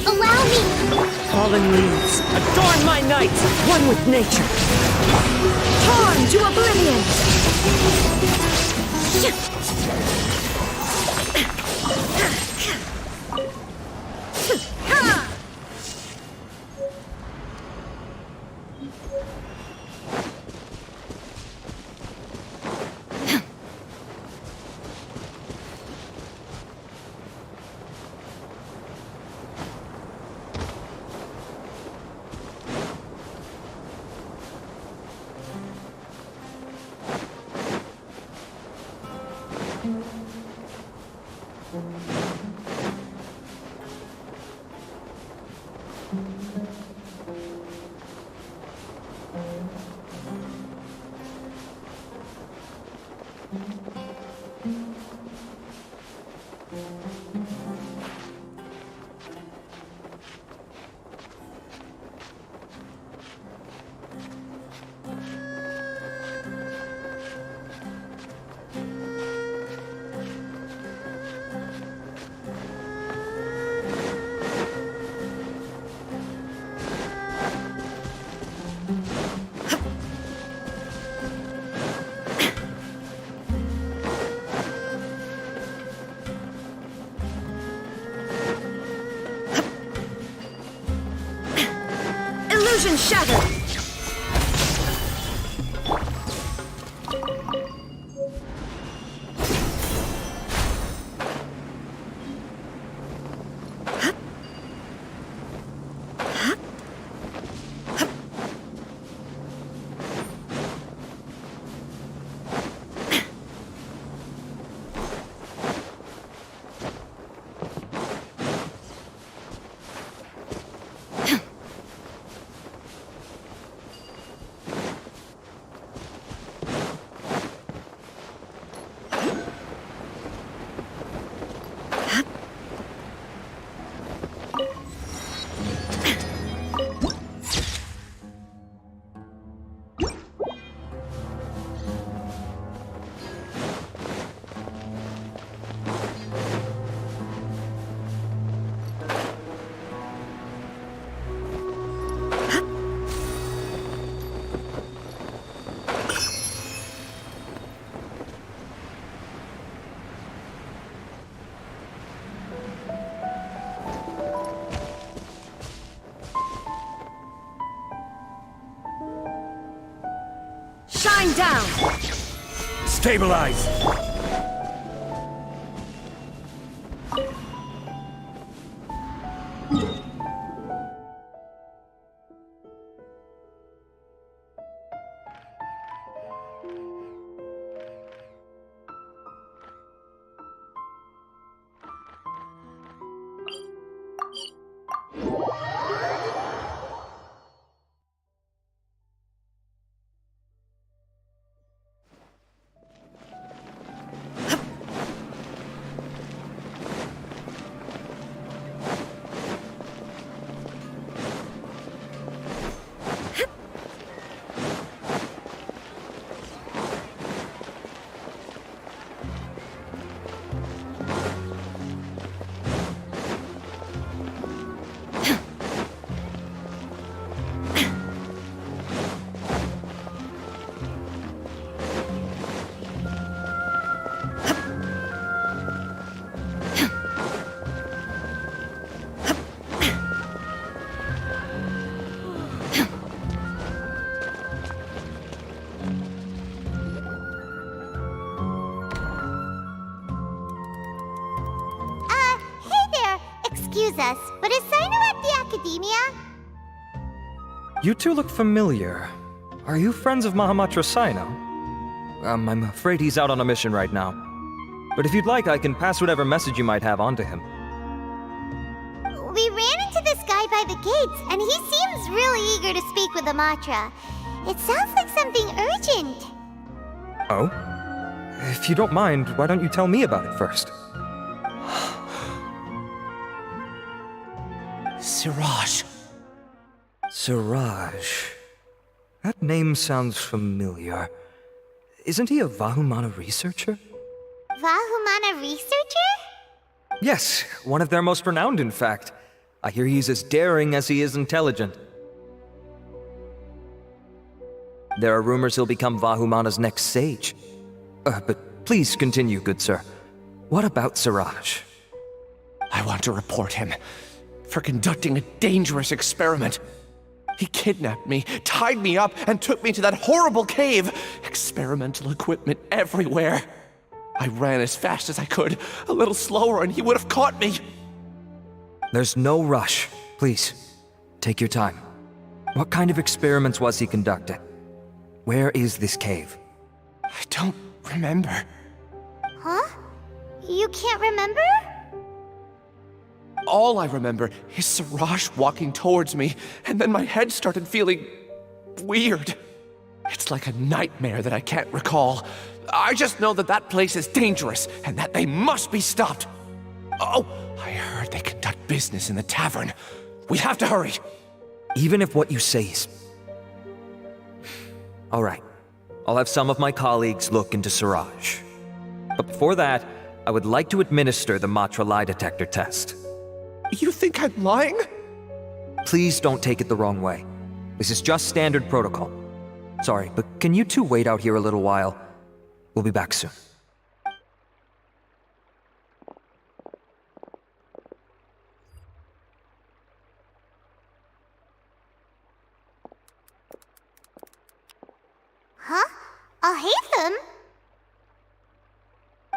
Allow me! Fallen leaves, adorn my night, one with nature. Torn to oblivion! Illusion shattered! Shine down! Stabilize! Excuse us, but is Sino at the Academia? You two look familiar. Are you friends of Mahamatra Sino? I'm afraid he's out on a mission right now. But if you'd like, I can pass whatever message you might have on to him. We ran into this guy by the gates, and he seems really eager to speak with Amatra. It sounds like something urgent. Oh? If you don't mind, why don't you tell me about it first? Siraj. Siraj. That name sounds familiar. Isn't he a Vahumana researcher? Vahumana researcher? Yes, one of their most renowned, in fact. I hear he's as daring as he is intelligent. There are rumors he'll become Vahumana's next sage. But please continue, good sir. What about Siraj? I want to report him for conducting a dangerous experiment. He kidnapped me, tied me up, and took me to that horrible cave. Experimental equipment everywhere. I ran as fast as I could, a little slower, and he would have caught me. There's no rush. Please, take your time. What kind of experiments was he conducting? Where is this cave? I don't remember. Huh? You can't remember? All I remember is Siraj walking towards me, and then my head started feeling weird. It's like a nightmare that I can't recall. I just know that that place is dangerous, and that they must be stopped. Oh, I heard they conduct business in the tavern. We have to hurry. Even if what you say is... All right. I'll have some of my colleagues look into Siraj. But before that, I would like to administer the Matra lie detector test. You think I'm lying? Please don't take it the wrong way. This is just standard protocol. Sorry, but can you two wait out here a little while? We'll be back soon. Huh? Alhaitham?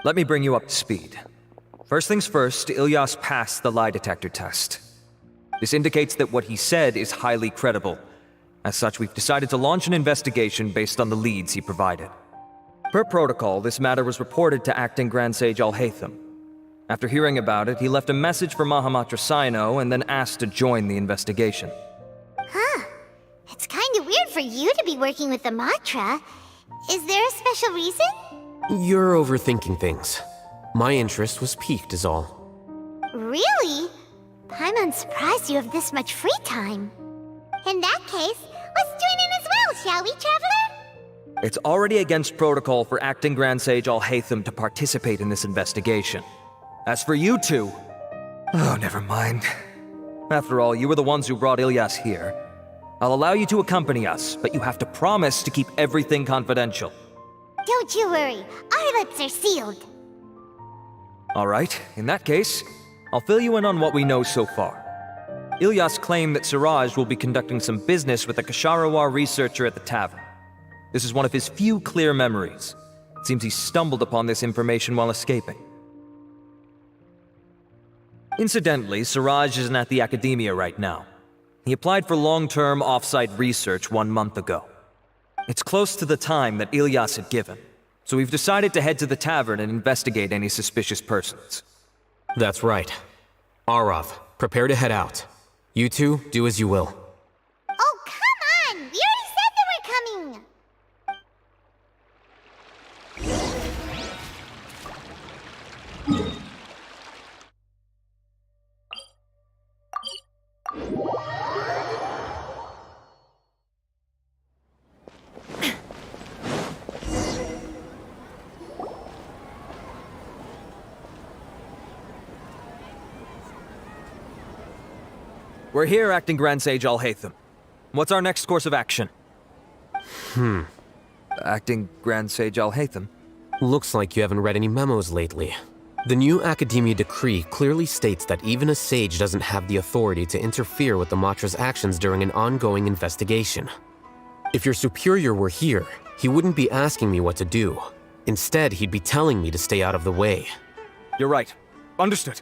Let me bring you up to speed. First things first, Ilyas passed the lie detector test. This indicates that what he said is highly credible. As such, we've decided to launch an investigation based on the leads he provided. Per protocol, this matter was reported to Acting Grand Sage Alhaitham. After hearing about it, he left a message for Mahamatra Sino and then asked to join the investigation. Huh. It's kind of weird for you to be working with the Matra. Is there a special reason? You're overthinking things. My interest was piqued is all. Really? I'm unsurprised you have this much free time. In that case, let's join in as well, shall we, Traveler? It's already against protocol for Acting Grand Sage Alhaitham to participate in this investigation. As for you two... Oh, never mind. After all, you were the ones who brought Ilyas here. I'll allow you to accompany us, but you have to promise to keep everything confidential. Don't you worry, our lips are sealed. All right, in that case, I'll fill you in on what we know so far. Ilyas claimed that Siraj will be conducting some business with a Kasharawar researcher at the tavern. This is one of his few clear memories. It seems he stumbled upon this information while escaping. Incidentally, Siraj isn't at the academia right now. He applied for long-term off-site research 1 month ago. It's close to the time that Ilyas had given, so we've decided to head to the tavern and investigate any suspicious persons. That's right. Arav, prepare to head out. You two, do as you will. Oh, come on! We already said that we're coming! We're here, Acting Grand Sage Alhaitham. What's our next course of action? Acting Grand Sage Alhaitham? Looks like you haven't read any memos lately. The new Academia decree clearly states that even a sage doesn't have the authority to interfere with the Matra's actions during an ongoing investigation. If your superior were here, he wouldn't be asking me what to do. Instead, he'd be telling me to stay out of the way. You're right. Understood.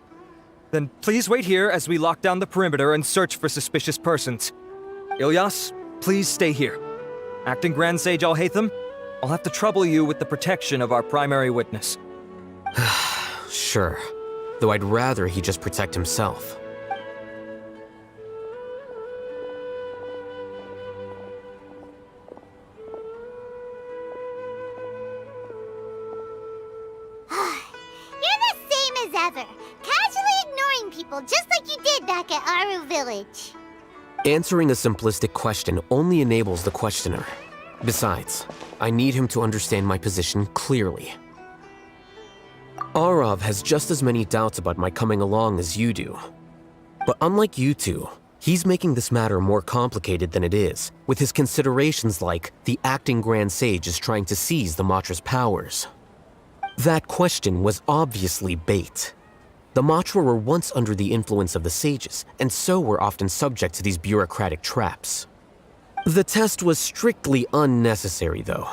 Then please wait here as we lock down the perimeter and search for suspicious persons. Ilyas, please stay here. Acting Grand Sage Alhaitham, I'll have to trouble you with the protection of our primary witness. Sure. Though I'd rather he just protect himself. You're the same as ever, casually ignoring people just like you did back at Aru Village. Answering a simplistic question only enables the questioner. Besides, I need him to understand my position clearly. Arav has just as many doubts about my coming along as you do. But unlike you two, he's making this matter more complicated than it is, with his considerations like the acting Grand Sage is trying to seize the Matra's powers. That question was obviously bait. The Matra were once under the influence of the sages, and so were often subject to these bureaucratic traps. The test was strictly unnecessary, though.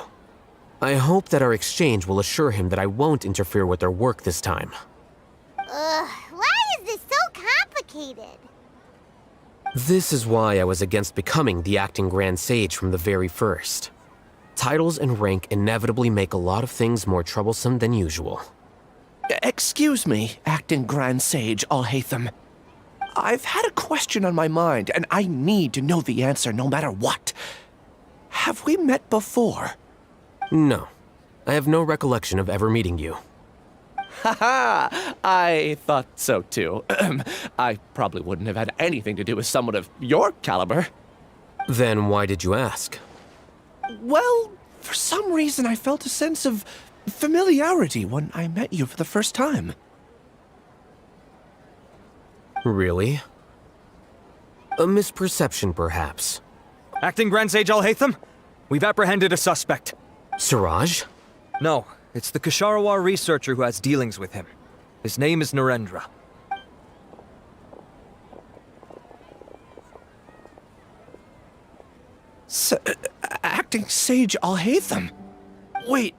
I hope that our exchange will assure him that I won't interfere with their work this time. Why is this so complicated? This is why I was against becoming the acting Grand Sage from the very first. Titles and rank inevitably make a lot of things more troublesome than usual. Excuse me, Acting Grand Sage Alhaitham. I've had a question on my mind, and I need to know the answer no matter what. Have we met before? No. I have no recollection of ever meeting you. Haha! I thought so too. I probably wouldn't have had anything to do with someone of your caliber. Then why did you ask? Well, for some reason I felt a sense of familiarity when I met you for the first time. Really? A misperception, perhaps. Acting Grand Sage Alhaitham, we've apprehended a suspect. Siraj? No, it's the Ksharawar researcher who has dealings with him. His name is Narendra. Acting Sage Alhaitham? Wait,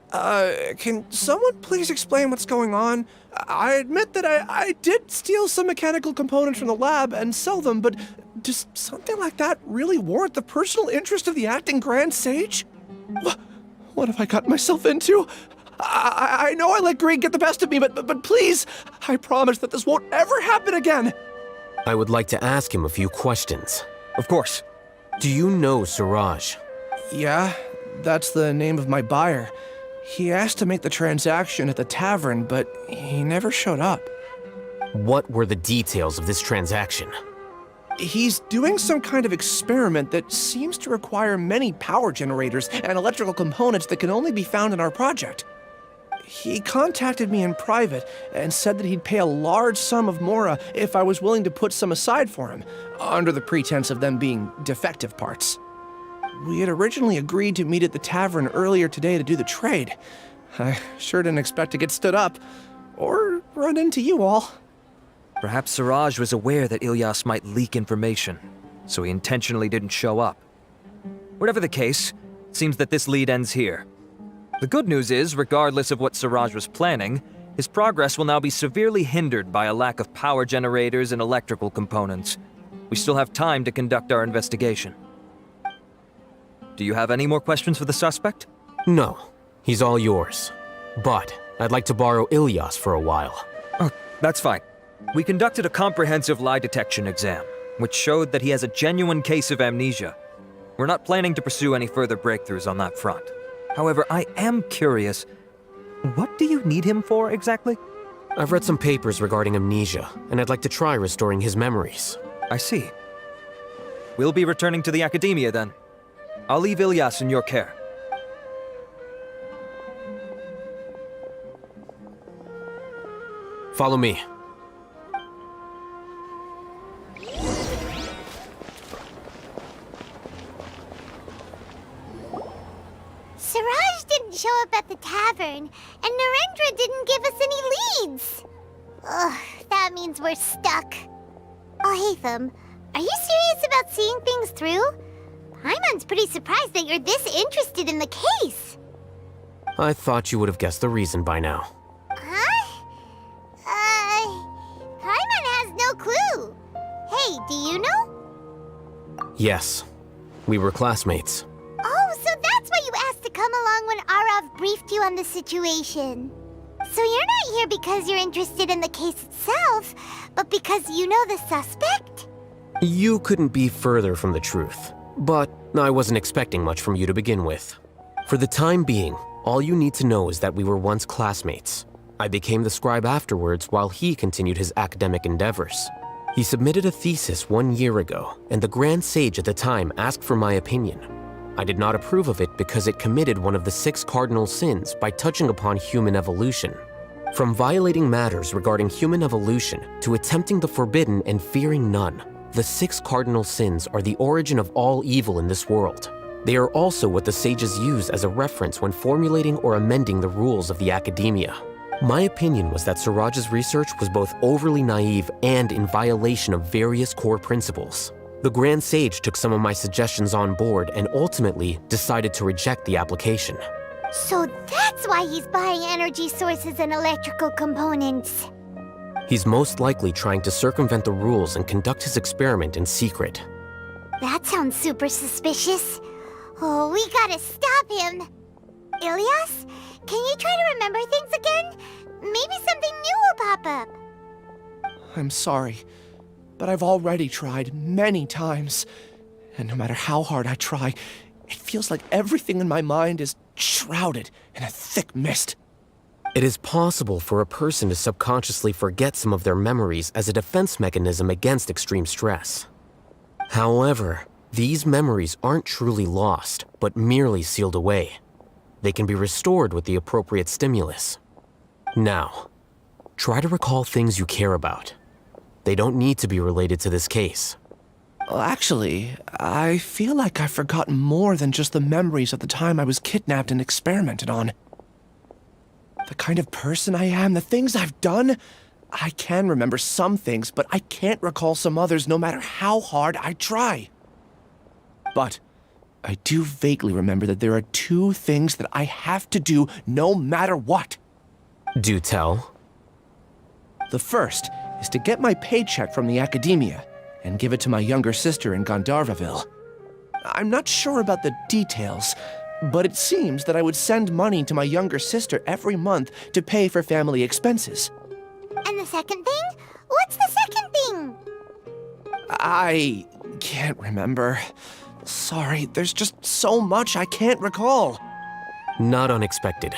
can someone please explain what's going on? I admit that I did steal some mechanical components from the lab and sell them, but does something like that really warrant the personal interest of the Acting Grand Sage? What have I gotten myself into? I know I let greed get the best of me, but please, I promise that this won't ever happen again. I would like to ask him a few questions. Of course. Do you know Siraj? Yeah, that's the name of my buyer. He asked to make the transaction at the tavern, but he never showed up. What were the details of this transaction? He's doing some kind of experiment that seems to require many power generators and electrical components that can only be found in our project. He contacted me in private and said that he'd pay a large sum of Mora if I was willing to put some aside for him, under the pretense of them being defective parts. We had originally agreed to meet at the tavern earlier today to do the trade. I sure didn't expect to get stood up, or run into you all. Perhaps Siraj was aware that Ilyas might leak information, so he intentionally didn't show up. Whatever the case, it seems that this lead ends here. The good news is, regardless of what Siraj was planning, his progress will now be severely hindered by a lack of power generators and electrical components. We still have time to conduct our investigation. Do you have any more questions for the suspect? No. He's all yours. But I'd like to borrow Ilyas for a while. Oh, that's fine. We conducted a comprehensive lie detection exam, which showed that he has a genuine case of amnesia. We're not planning to pursue any further breakthroughs on that front. However, I am curious, what do you need him for exactly? I've read some papers regarding amnesia, and I'd like to try restoring his memories. I see. We'll be returning to the academia then. I'll leave Ilyas in your care. Follow me. Siraj didn't show up at the tavern, and Narendra didn't give us any leads. Ugh, that means we're stuck. Alhaitham, are you serious about seeing things through? Paimon's pretty surprised that you're this interested in the case. I thought you would have guessed the reason by now. Huh? Paimon has no clue. Hey, do you know? Yes. We were classmates. Oh, so that's why you asked to come along when Arav briefed you on the situation. So you're not here because you're interested in the case itself, but because you know the suspect? You couldn't be further from the truth. But I wasn't expecting much from you to begin with. For the time being, all you need to know is that we were once classmates. I became the scribe afterwards while he continued his academic endeavors. He submitted a thesis 1 year ago, and the Grand Sage at the time asked for my opinion. I did not approve of it because it committed one of the 6 cardinal sins by touching upon human evolution. From violating matters regarding human evolution to attempting the forbidden and fearing none, the 6 cardinal sins are the origin of all evil in this world. They are also what the sages use as a reference when formulating or amending the rules of the academia. My opinion was that Siraj's research was both overly naive and in violation of various core principles. The Grand Sage took some of my suggestions on board and ultimately decided to reject the application. So that's why he's buying energy sources and electrical components. He's most likely trying to circumvent the rules and conduct his experiment in secret. That sounds super suspicious. Oh, we gotta stop him. Ilyas, can you try to remember things again? Maybe something pop up. I'm sorry, but I've already tried many times. And no matter how hard I try, it feels like everything in my mind is shrouded in a thick mist. It is possible for a person to subconsciously forget some of their memories as a defense mechanism against extreme stress. However, these memories aren't truly lost, but merely sealed away. They can be restored with the appropriate stimulus. Now, try to recall things you care about. They don't need to be related to this case. Well, actually, I feel like I've forgotten more than just the memories of the time I was kidnapped and experimented on. The kind of person I am, the things I've done, I can remember some things, but I can't recall some others no matter how hard I try. But I do vaguely remember that there are two things that I have to do no matter what. Do tell. The first is to get my paycheck from the academia and give it to my younger sister in Gandharvaville. I'm not sure about the details, but it seems that I would send money to my younger sister every month to pay for family expenses. And the second thing? What's the second thing? I can't remember. Sorry, there's just so much I can't recall. Not unexpected.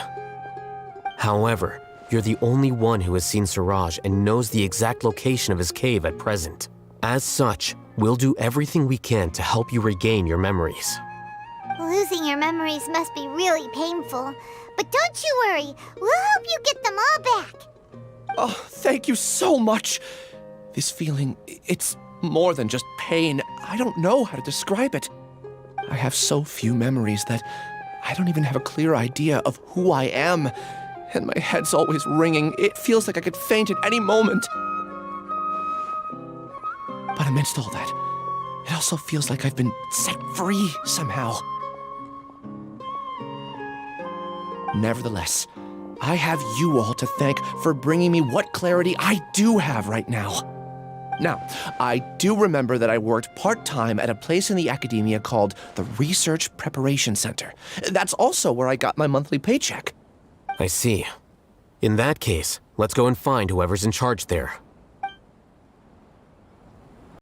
However, you're the only one who has seen Suraj and knows the exact location of his cave at present. As such, we'll do everything we can to help you regain your memories. Losing your memories must be really painful. But don't you worry, we'll help you get them all back. Oh, thank you so much. This feeling, it's more than just pain. I don't know how to describe it. I have so few memories that I don't even have a clear idea of who I am. And my head's always ringing. It feels like I could faint at any moment. But amidst all that, it also feels like I've been set free somehow. Nevertheless, I have you all to thank for bringing me what clarity I do have right now. Now, I do remember that I worked part-time at a place in the academia called the Research Preparation Center. That's also where I got my monthly paycheck. I see. In that case, let's go and find whoever's in charge there.